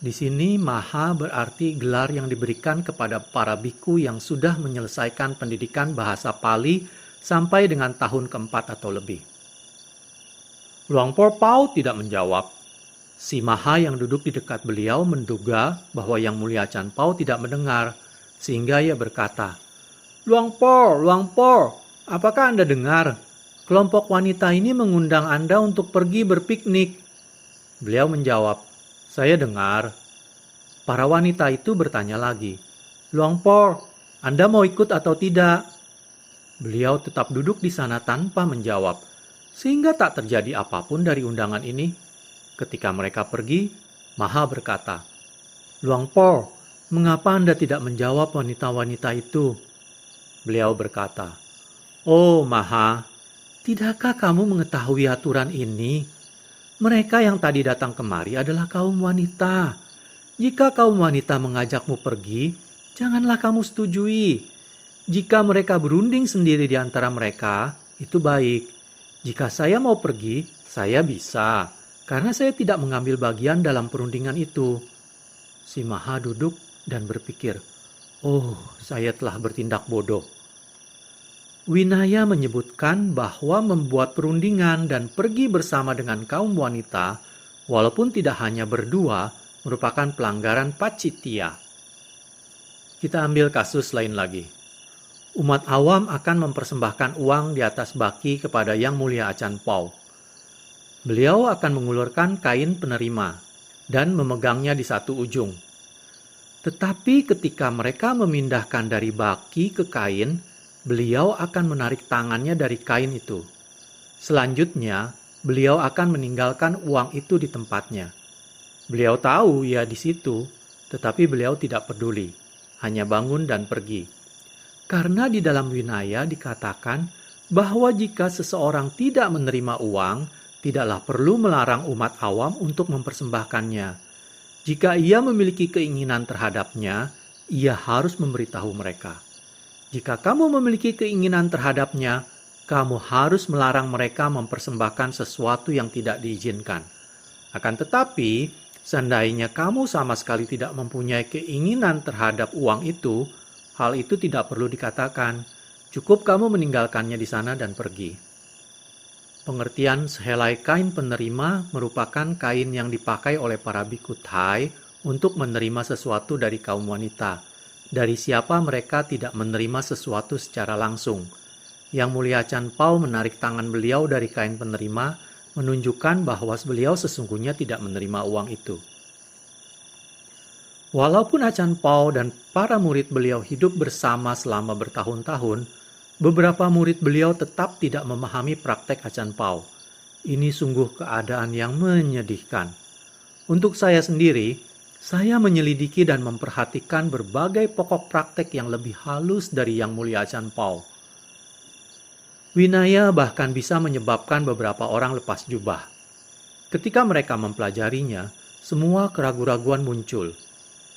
Di sini maha berarti gelar yang diberikan kepada para biku yang sudah menyelesaikan pendidikan bahasa Pali sampai dengan tahun keempat atau lebih. Luang Por Pao tidak menjawab. Si maha yang duduk di dekat beliau menduga bahwa Yang Mulia Ajahn Paul tidak mendengar, sehingga ia berkata, Luang Por, apakah Anda dengar? Kelompok wanita ini mengundang Anda untuk pergi berpiknik." Beliau menjawab, "Saya dengar." Para wanita itu bertanya lagi, "Luang Por, Anda mau ikut atau tidak?" Beliau tetap duduk di sana tanpa menjawab, sehingga tak terjadi apapun dari undangan ini. Ketika mereka pergi, Maha berkata, "Luang Por, mengapa Anda tidak menjawab wanita-wanita itu?" Beliau berkata, "Oh Maha, tidakkah kamu mengetahui aturan ini? Mereka yang tadi datang kemari adalah kaum wanita. Jika kaum wanita mengajakmu pergi, janganlah kamu setujui. Jika mereka berunding sendiri di antara mereka, itu baik. Jika saya mau pergi, saya bisa, karena saya tidak mengambil bagian dalam perundingan itu." Si Maha duduk dan berpikir, "Oh, saya telah bertindak bodoh." Winaya menyebutkan bahwa membuat perundingan dan pergi bersama dengan kaum wanita, walaupun tidak hanya berdua, merupakan pelanggaran pacitya. Kita ambil kasus lain lagi. Umat awam akan mempersembahkan uang di atas baki kepada Yang Mulia Acan Pau. Beliau akan mengulurkan kain penerima dan memegangnya di satu ujung. Tetapi ketika mereka memindahkan dari baki ke kain, beliau akan menarik tangannya dari kain itu. Selanjutnya, beliau akan meninggalkan uang itu di tempatnya. Beliau tahu ia di situ, tetapi beliau tidak peduli, hanya bangun dan pergi. Karena di dalam Winaya dikatakan bahwa jika seseorang tidak menerima uang, tidaklah perlu melarang umat awam untuk mempersembahkannya. Jika ia memiliki keinginan terhadapnya, ia harus memberitahu mereka. Jika kamu memiliki keinginan terhadapnya, kamu harus melarang mereka mempersembahkan sesuatu yang tidak diizinkan. Akan tetapi, seandainya kamu sama sekali tidak mempunyai keinginan terhadap uang itu, hal itu tidak perlu dikatakan. Cukup kamu meninggalkannya di sana dan pergi. Pengertian sehelai kain penerima merupakan kain yang dipakai oleh para biku Thai untuk menerima sesuatu dari kaum wanita. Dari siapa mereka tidak menerima sesuatu secara langsung. Yang Mulia Acan Pau menarik tangan beliau dari kain penerima, menunjukkan bahwa beliau sesungguhnya tidak menerima uang itu. Walaupun Acan Pau dan para murid beliau hidup bersama selama bertahun-tahun, beberapa murid beliau tetap tidak memahami praktek Acan Pau. Ini sungguh keadaan yang menyedihkan. Untuk saya sendiri, saya menyelidiki dan memperhatikan berbagai pokok praktek yang lebih halus dari Yang Mulia Acan Pau. Winaya bahkan bisa menyebabkan beberapa orang lepas jubah. Ketika mereka mempelajarinya, semua keraguan-raguan muncul.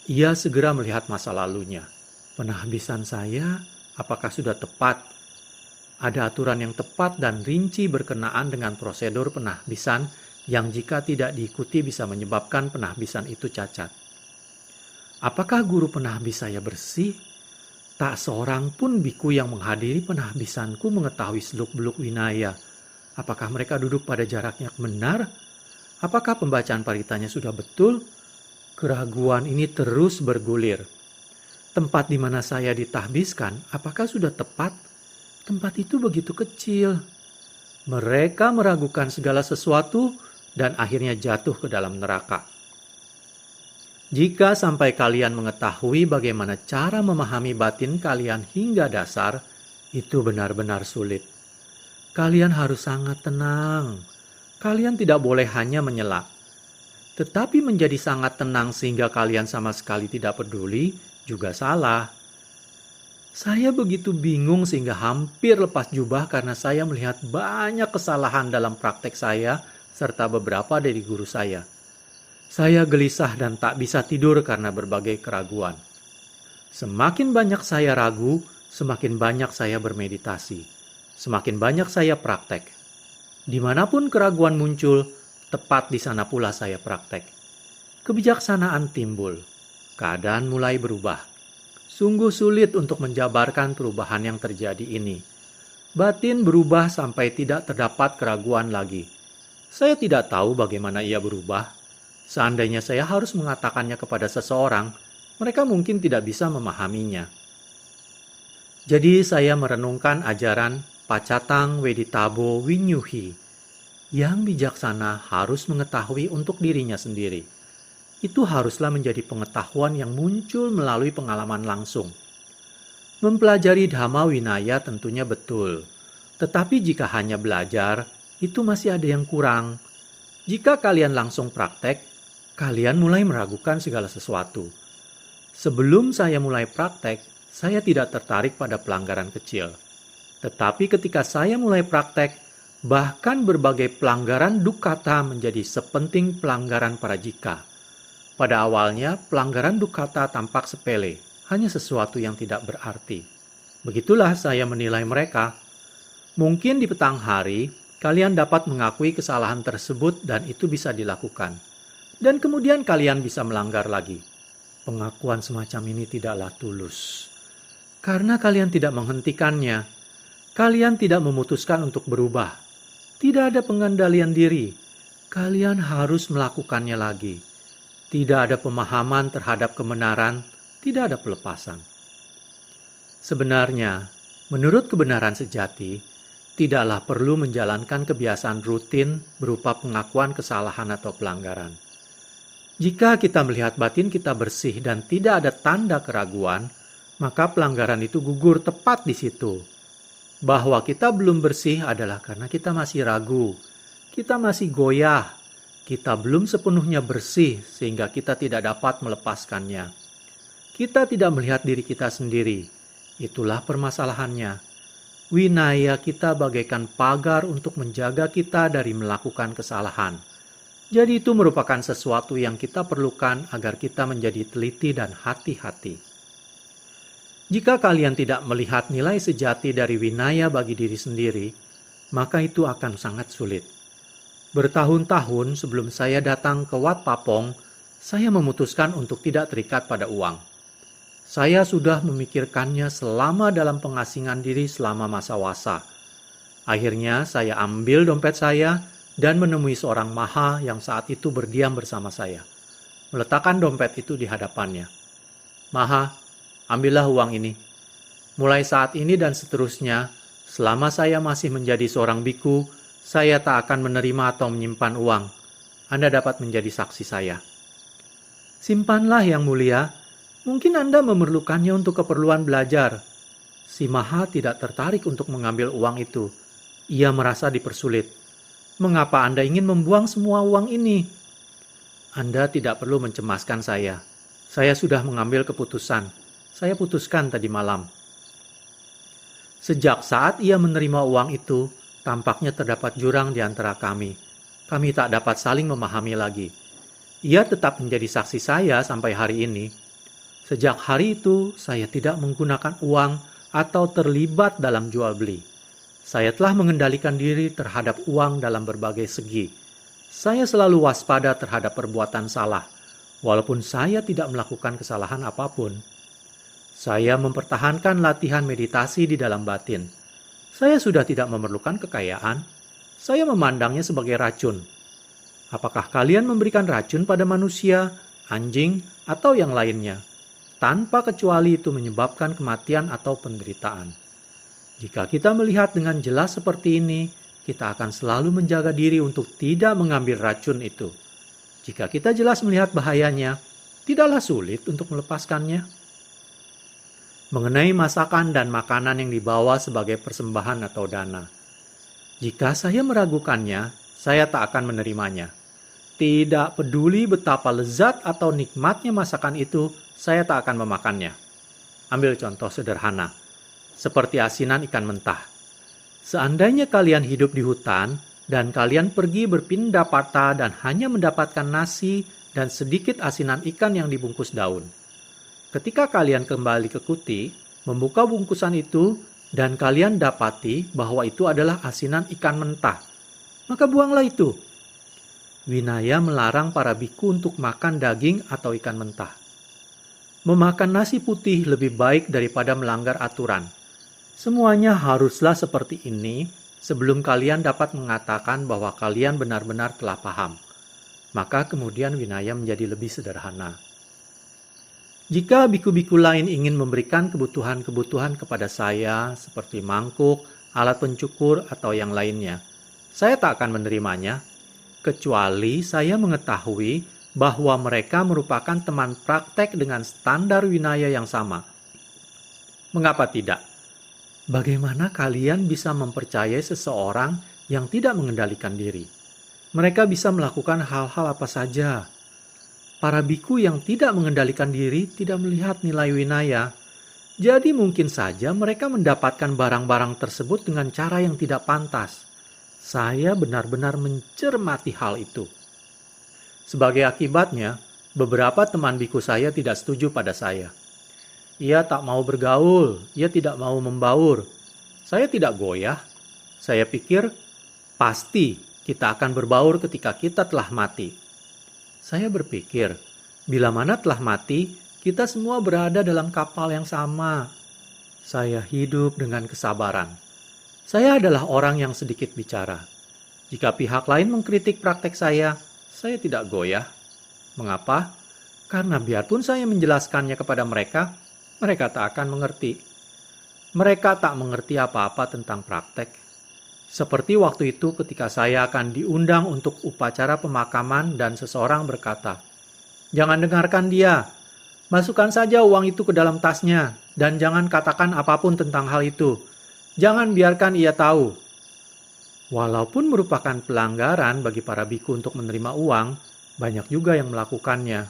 Ia segera melihat masa lalunya. Penahbisan saya, apakah sudah tepat? Ada aturan yang tepat dan rinci berkenaan dengan prosedur penahbisan yang jika tidak diikuti bisa menyebabkan penahbisan itu cacat. Apakah guru penahbis saya bersih? Tak seorang pun biku yang menghadiri penahbisanku mengetahui seluk-beluk Winaya. Apakah mereka duduk pada jarak yang benar? Apakah pembacaan paritanya sudah betul? Keraguan ini terus bergulir. Tempat di mana saya ditahbiskan, apakah sudah tepat? Tempat itu begitu kecil. Mereka meragukan segala sesuatu dan akhirnya jatuh ke dalam neraka. Jika sampai kalian mengetahui bagaimana cara memahami batin kalian hingga dasar, itu benar-benar sulit. Kalian harus sangat tenang. Kalian tidak boleh hanya menyela. Tetapi menjadi sangat tenang sehingga kalian sama sekali tidak peduli juga salah. Saya begitu bingung sehingga hampir lepas jubah karena saya melihat banyak kesalahan dalam praktek saya serta beberapa dari guru saya. Saya gelisah dan tak bisa tidur karena berbagai keraguan. Semakin banyak saya ragu, semakin banyak saya bermeditasi. Semakin banyak saya praktek. Dimanapun keraguan muncul, tepat di sana pula saya praktek. Kebijaksanaan timbul. Keadaan mulai berubah. Sungguh sulit untuk menjabarkan perubahan yang terjadi ini. Batin berubah sampai tidak terdapat keraguan lagi. Saya tidak tahu bagaimana ia berubah. Seandainya saya harus mengatakannya kepada seseorang, mereka mungkin tidak bisa memahaminya. Jadi saya merenungkan ajaran Pacatang Weditabo Winyuhi. Yang bijaksana harus mengetahui untuk dirinya sendiri. Itu haruslah menjadi pengetahuan yang muncul melalui pengalaman langsung. Mempelajari Dhamma Winaya tentunya betul. Tetapi jika hanya belajar, itu masih ada yang kurang. Jika kalian langsung praktek, kalian mulai meragukan segala sesuatu. Sebelum saya mulai praktek, saya tidak tertarik pada pelanggaran kecil. Tetapi ketika saya mulai praktek, bahkan berbagai pelanggaran dukkata menjadi sepenting pelanggaran parajika. Pada awalnya, pelanggaran dukkata tampak sepele, hanya sesuatu yang tidak berarti. Begitulah saya menilai mereka. Mungkin di petang hari, kalian dapat mengakui kesalahan tersebut dan itu bisa dilakukan. Dan kemudian kalian bisa melanggar lagi. pengakuan semacam ini tidaklah tulus. Karena kalian tidak menghentikannya, kalian tidak memutuskan untuk berubah. Tidak ada pengendalian diri, kalian harus melakukannya lagi. Tidak ada pemahaman terhadap kebenaran, tidak ada pelepasan. Sebenarnya, menurut kebenaran sejati, tidaklah perlu menjalankan kebiasaan rutin berupa pengakuan kesalahan atau pelanggaran. Jika kita melihat batin kita bersih dan tidak ada tanda keraguan, maka pelanggaran itu gugur tepat di situ. Bahwa kita belum bersih adalah karena kita masih ragu, kita masih goyah, kita belum sepenuhnya bersih sehingga kita tidak dapat melepaskannya. Kita tidak melihat diri kita sendiri. Itulah permasalahannya. Winaya kita bagaikan pagar untuk menjaga kita dari melakukan kesalahan. Jadi itu merupakan sesuatu yang kita perlukan agar kita menjadi teliti dan hati-hati. Jika kalian tidak melihat nilai sejati dari winaya bagi diri sendiri, maka itu akan sangat sulit. Bertahun-tahun sebelum saya datang ke Wat Papong, saya memutuskan untuk tidak terikat pada uang. Saya sudah memikirkannya selama dalam pengasingan diri selama masa wasa. Akhirnya saya ambil dompet saya dan menemui seorang maha yang saat itu berdiam bersama saya. Meletakkan dompet itu di hadapannya. Maha, ambillah uang ini. Mulai saat ini dan seterusnya, selama saya masih menjadi seorang biku, saya tak akan menerima atau menyimpan uang. Anda dapat menjadi saksi saya. Simpanlah yang mulia, mungkin Anda memerlukannya untuk keperluan belajar. Si Maha tidak tertarik untuk mengambil uang itu. Ia merasa dipersulit. Mengapa Anda ingin membuang semua uang ini? Anda tidak perlu mencemaskan saya. Saya sudah mengambil keputusan. Saya putuskan tadi malam. Sejak saat ia menerima uang itu, tampaknya terdapat jurang di antara kami. Kami tak dapat saling memahami lagi. Ia tetap menjadi saksi saya sampai hari ini. Sejak hari itu, saya tidak menggunakan uang atau terlibat dalam jual beli. Saya telah mengendalikan diri terhadap uang dalam berbagai segi. Saya selalu waspada terhadap perbuatan salah, walaupun saya tidak melakukan kesalahan apapun. Saya mempertahankan latihan meditasi di dalam batin. Saya sudah tidak memerlukan kekayaan. Saya memandangnya sebagai racun. Apakah kalian memberikan racun pada manusia, anjing, atau yang lainnya, tanpa kecuali itu menyebabkan kematian atau penderitaan? Jika kita melihat dengan jelas seperti ini, kita akan selalu menjaga diri untuk tidak mengambil racun itu. Jika kita jelas melihat bahayanya, tidaklah sulit untuk melepaskannya. Mengenai masakan dan makanan yang dibawa sebagai persembahan atau dana. Jika saya meragukannya, saya tak akan menerimanya. Tidak peduli betapa lezat atau nikmatnya masakan itu, saya tak akan memakannya. Ambil contoh sederhana. Seperti asinan ikan mentah. Seandainya kalian hidup di hutan dan kalian pergi berpindah patah dan hanya mendapatkan nasi dan sedikit asinan ikan yang dibungkus daun. Ketika kalian kembali ke kuti, membuka bungkusan itu dan kalian dapati bahwa itu adalah asinan ikan mentah, maka buanglah itu. Winaya melarang para biku untuk makan daging atau ikan mentah. Memakan nasi putih lebih baik daripada melanggar aturan. Semuanya haruslah seperti ini sebelum kalian dapat mengatakan bahwa kalian benar-benar telah paham. Maka kemudian winaya menjadi lebih sederhana. Jika biku-biku lain ingin memberikan kebutuhan-kebutuhan kepada saya seperti mangkuk, alat pencukur, atau yang lainnya, saya tak akan menerimanya, kecuali saya mengetahui bahwa mereka merupakan teman praktek dengan standar winaya yang sama. Mengapa tidak? Bagaimana kalian bisa mempercayai seseorang yang tidak mengendalikan diri? Mereka bisa melakukan hal-hal apa saja. Para biku yang tidak mengendalikan diri tidak melihat nilai winaya. Jadi mungkin saja mereka mendapatkan barang-barang tersebut dengan cara yang tidak pantas. Saya benar-benar mencermati hal itu. Sebagai akibatnya, beberapa teman biku saya tidak setuju pada saya. Ia tak mau bergaul, ia tidak mau membaur. Saya tidak goyah. Saya pikir, pasti kita akan berbaur ketika kita telah mati. Saya berpikir, bila mana telah mati, Kita semua berada dalam kapal yang sama. Saya hidup dengan kesabaran. Saya adalah orang yang sedikit bicara. Jika pihak lain mengkritik praktek saya tidak goyah. Mengapa? Karena biarpun saya menjelaskannya kepada mereka, mereka tak akan mengerti. Mereka tak mengerti apa-apa tentang praktek. Seperti waktu itu ketika saya akan diundang untuk upacara pemakaman dan seseorang berkata, "Jangan dengarkan dia. Masukkan saja uang itu ke dalam tasnya dan jangan katakan apapun tentang hal itu. Jangan biarkan ia tahu." Walaupun merupakan pelanggaran bagi para biku untuk menerima uang, banyak juga yang melakukannya.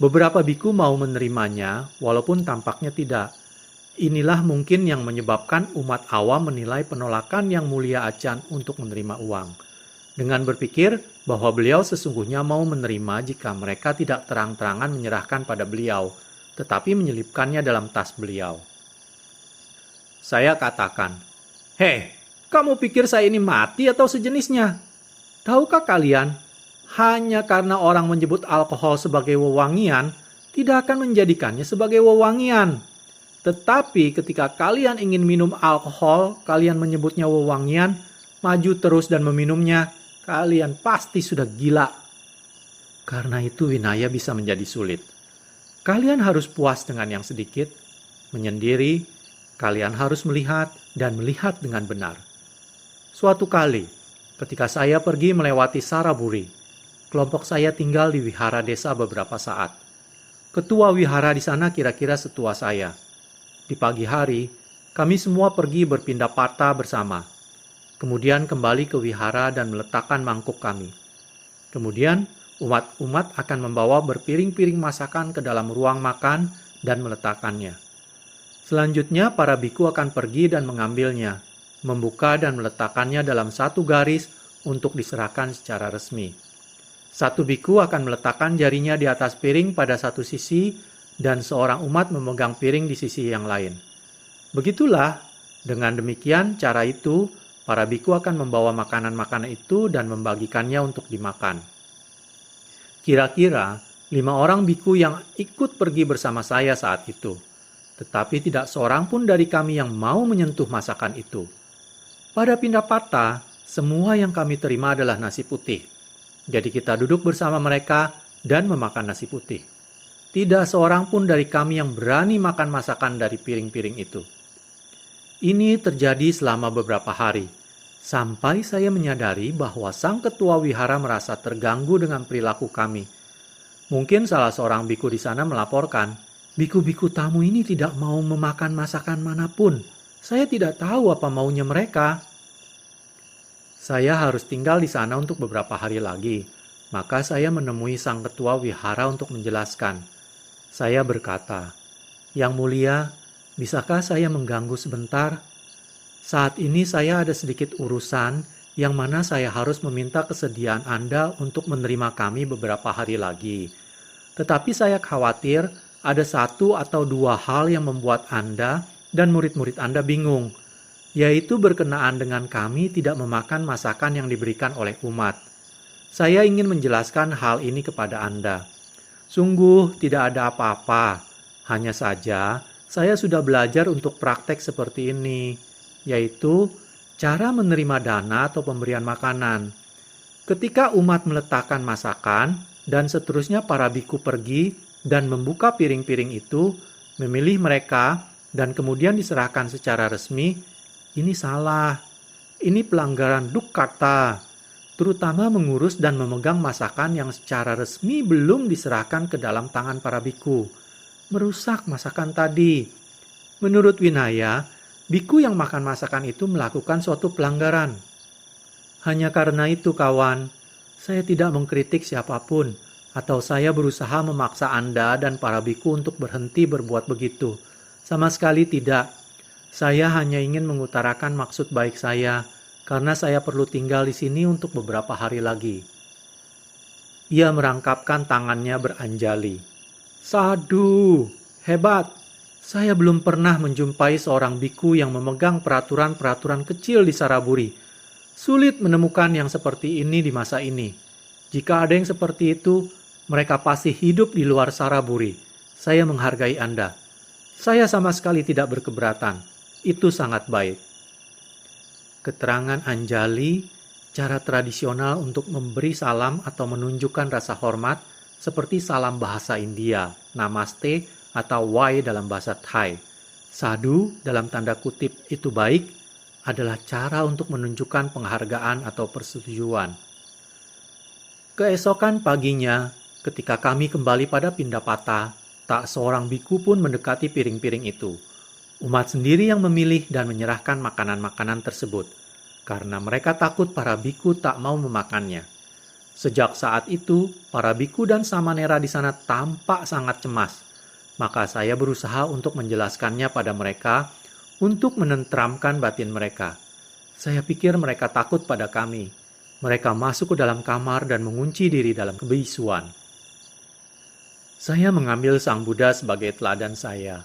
Beberapa biku mau menerimanya walaupun tampaknya tidak. Inilah mungkin yang menyebabkan umat awam menilai penolakan Yang Mulia Acan untuk menerima uang. Dengan berpikir bahwa beliau sesungguhnya mau menerima jika mereka tidak terang-terangan menyerahkan pada beliau, tetapi menyelipkannya dalam tas beliau. Saya katakan, "Hei, kamu pikir saya ini mati atau sejenisnya? Tahukah kalian, hanya karena orang menyebut alkohol sebagai wewangian, tidak akan menjadikannya sebagai wewangian. Tetapi ketika kalian ingin minum alkohol, kalian menyebutnya wewangian, maju terus dan meminumnya, kalian pasti sudah gila." Karena itu winaya bisa menjadi sulit. Kalian harus puas dengan yang sedikit, menyendiri, kalian harus melihat dan melihat dengan benar. Suatu kali, ketika saya pergi melewati Saraburi, kelompok saya tinggal di wihara desa beberapa saat. Ketua wihara di sana kira-kira setua saya. Di pagi hari, kami semua pergi berpindah patah bersama. Kemudian kembali ke wihara dan meletakkan mangkuk kami. Kemudian, umat-umat akan membawa berpiring-piring masakan ke dalam ruang makan dan meletakkannya. Selanjutnya, para biku akan pergi dan mengambilnya, membuka dan meletakkannya dalam satu garis untuk diserahkan secara resmi. Satu biku akan meletakkan jarinya di atas piring pada satu sisi dan seorang umat memegang piring di sisi yang lain. Begitulah, dengan demikian cara itu, para biku akan membawa makanan-makanan itu dan membagikannya untuk dimakan. Kira-kira 5 orang biku yang ikut pergi bersama saya saat itu, tetapi tidak seorang pun dari kami yang mau menyentuh masakan itu. Pada pindah patah, semua yang kami terima adalah nasi putih. Jadi kita duduk bersama mereka dan memakan nasi putih. Tidak seorang pun dari kami yang berani makan masakan dari piring-piring itu. Ini terjadi selama beberapa hari, sampai saya menyadari bahwa sang ketua wihara merasa terganggu dengan perilaku kami. Mungkin salah seorang biku di sana melaporkan, "Biku-biku tamu ini tidak mau memakan masakan manapun. Saya tidak tahu apa maunya mereka." Saya harus tinggal di sana untuk beberapa hari lagi, maka saya menemui sang ketua wihara untuk menjelaskan. Saya berkata, "Yang Mulia, bisakah saya mengganggu sebentar? Saat ini saya ada sedikit urusan yang mana saya harus meminta kesediaan Anda untuk menerima kami beberapa hari lagi. Tetapi saya khawatir ada 1 atau 2 hal yang membuat Anda dan murid-murid Anda bingung, yaitu berkenaan dengan kami tidak memakan masakan yang diberikan oleh umat. Saya ingin menjelaskan hal ini kepada Anda. Sungguh tidak ada apa-apa, hanya saja saya sudah belajar untuk praktek seperti ini, yaitu cara menerima dana atau pemberian makanan. Ketika umat meletakkan masakan, dan seterusnya para biku pergi dan membuka piring-piring itu, memilih mereka, dan kemudian diserahkan secara resmi, ini salah. Ini pelanggaran dukkata, terutama mengurus dan memegang masakan yang secara resmi belum diserahkan ke dalam tangan para biku. Merusak masakan tadi. Menurut Winaya, biku yang makan masakan itu melakukan suatu pelanggaran. Hanya karena itu kawan, saya tidak mengkritik siapapun, atau saya berusaha memaksa Anda dan para biku untuk berhenti berbuat begitu. Sama sekali tidak. Saya hanya ingin mengutarakan maksud baik saya, karena saya perlu tinggal di sini untuk beberapa hari lagi. Ia merangkapkan tangannya beranjali. Sadhu, hebat. Saya belum pernah menjumpai seorang biku yang memegang peraturan-peraturan kecil di Saraburi. Sulit menemukan yang seperti ini di masa ini. Jika ada yang seperti itu, mereka pasti hidup di luar Saraburi. saya menghargai Anda. Saya sama sekali tidak berkeberatan. Itu sangat baik. Keterangan Anjali, cara tradisional untuk memberi salam atau menunjukkan rasa hormat seperti salam bahasa India, namaste atau wai dalam bahasa Thai. Sadu dalam tanda kutip itu baik adalah cara untuk menunjukkan penghargaan atau persetujuan. Keesokan paginya, ketika kami kembali pada Pindapata, tak seorang biku pun mendekati piring-piring itu. Umat sendiri yang memilih dan menyerahkan makanan-makanan tersebut, karena mereka takut para biku tak mau memakannya. Sejak saat itu, para biku dan samanera di sana tampak sangat cemas. Maka saya berusaha untuk menjelaskannya pada mereka untuk menenteramkan batin mereka. Saya pikir mereka takut pada kami. Mereka masuk ke dalam kamar dan mengunci diri dalam kebisuan. Saya mengambil Sang Buddha sebagai teladan saya.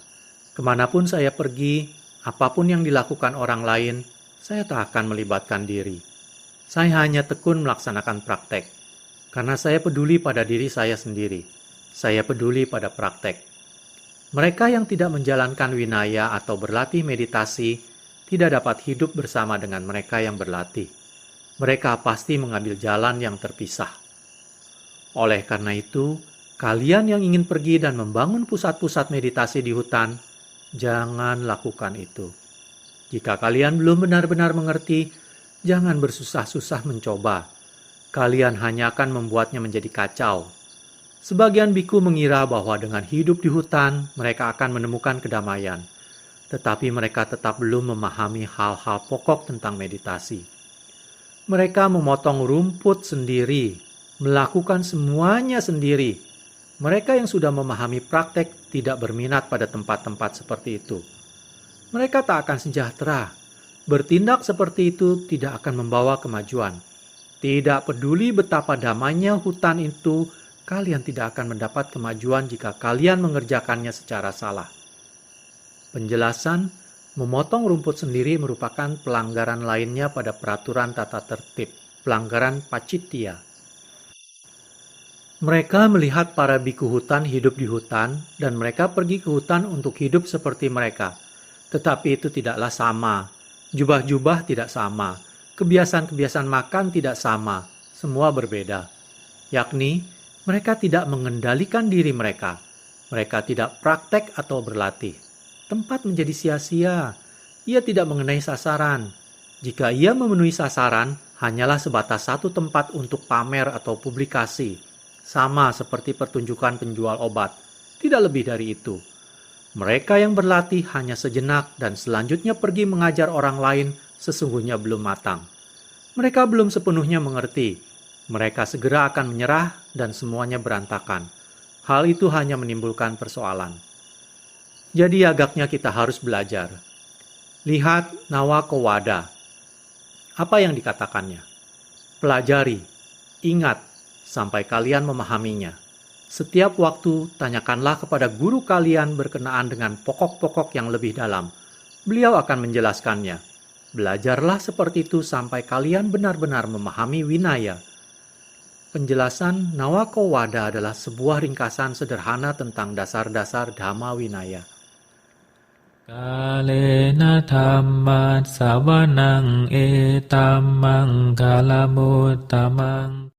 Kemanapun saya pergi, apapun yang dilakukan orang lain, saya tak akan melibatkan diri. Saya hanya tekun melaksanakan praktek. Karena saya peduli pada diri saya sendiri. Saya peduli pada praktek. Mereka yang tidak menjalankan winaya atau berlatih meditasi tidak dapat hidup bersama dengan mereka yang berlatih. Mereka pasti mengambil jalan yang terpisah. Oleh karena itu, kalian yang ingin pergi dan membangun pusat-pusat meditasi di hutan, jangan lakukan itu. Jika kalian belum benar-benar mengerti, jangan bersusah-susah mencoba. Kalian hanya akan membuatnya menjadi kacau. Sebagian biku mengira bahwa dengan hidup di hutan, mereka akan menemukan kedamaian. Tetapi mereka tetap belum memahami hal-hal pokok tentang meditasi. Mereka memotong rumput sendiri, melakukan semuanya sendiri. Mereka yang sudah memahami praktek tidak berminat pada tempat-tempat seperti itu. Mereka tak akan sejahtera. Bertindak seperti itu tidak akan membawa kemajuan. Tidak peduli betapa damainya hutan itu, kalian tidak akan mendapat kemajuan jika kalian mengerjakannya secara salah. Penjelasan, memotong rumput sendiri merupakan pelanggaran lainnya pada peraturan tata tertib, pelanggaran pacitya. Mereka melihat para biku hutan hidup di hutan, dan mereka pergi ke hutan untuk hidup seperti mereka. Tetapi itu tidaklah sama. Jubah-jubah tidak sama. Kebiasaan-kebiasaan makan tidak sama. Semua berbeda. Yakni, mereka tidak mengendalikan diri mereka. Mereka tidak praktek atau berlatih. Tempat menjadi sia-sia. Ia tidak mengenai sasaran. Jika ia memenuhi sasaran, hanyalah sebatas satu tempat untuk pamer atau publikasi. Sama seperti pertunjukan penjual obat. Tidak lebih dari itu. Mereka yang berlatih hanya sejenak dan selanjutnya pergi mengajar orang lain sesungguhnya belum matang. Mereka belum sepenuhnya mengerti. Mereka segera akan menyerah dan semuanya berantakan. Hal itu hanya menimbulkan persoalan. Jadi agaknya kita harus belajar. Lihat Nawakowada. Apa yang dikatakannya? Pelajari, ingat, sampai kalian memahaminya. Setiap waktu tanyakanlah kepada guru kalian berkenaan dengan pokok-pokok yang lebih dalam. Beliau akan menjelaskannya. Belajarlah seperti itu sampai kalian benar-benar memahami winaya. Penjelasan Nawakowada adalah sebuah ringkasan sederhana tentang dasar-dasar Dhamma Winaya. Kalena dhammat savanang etamang kalamutamang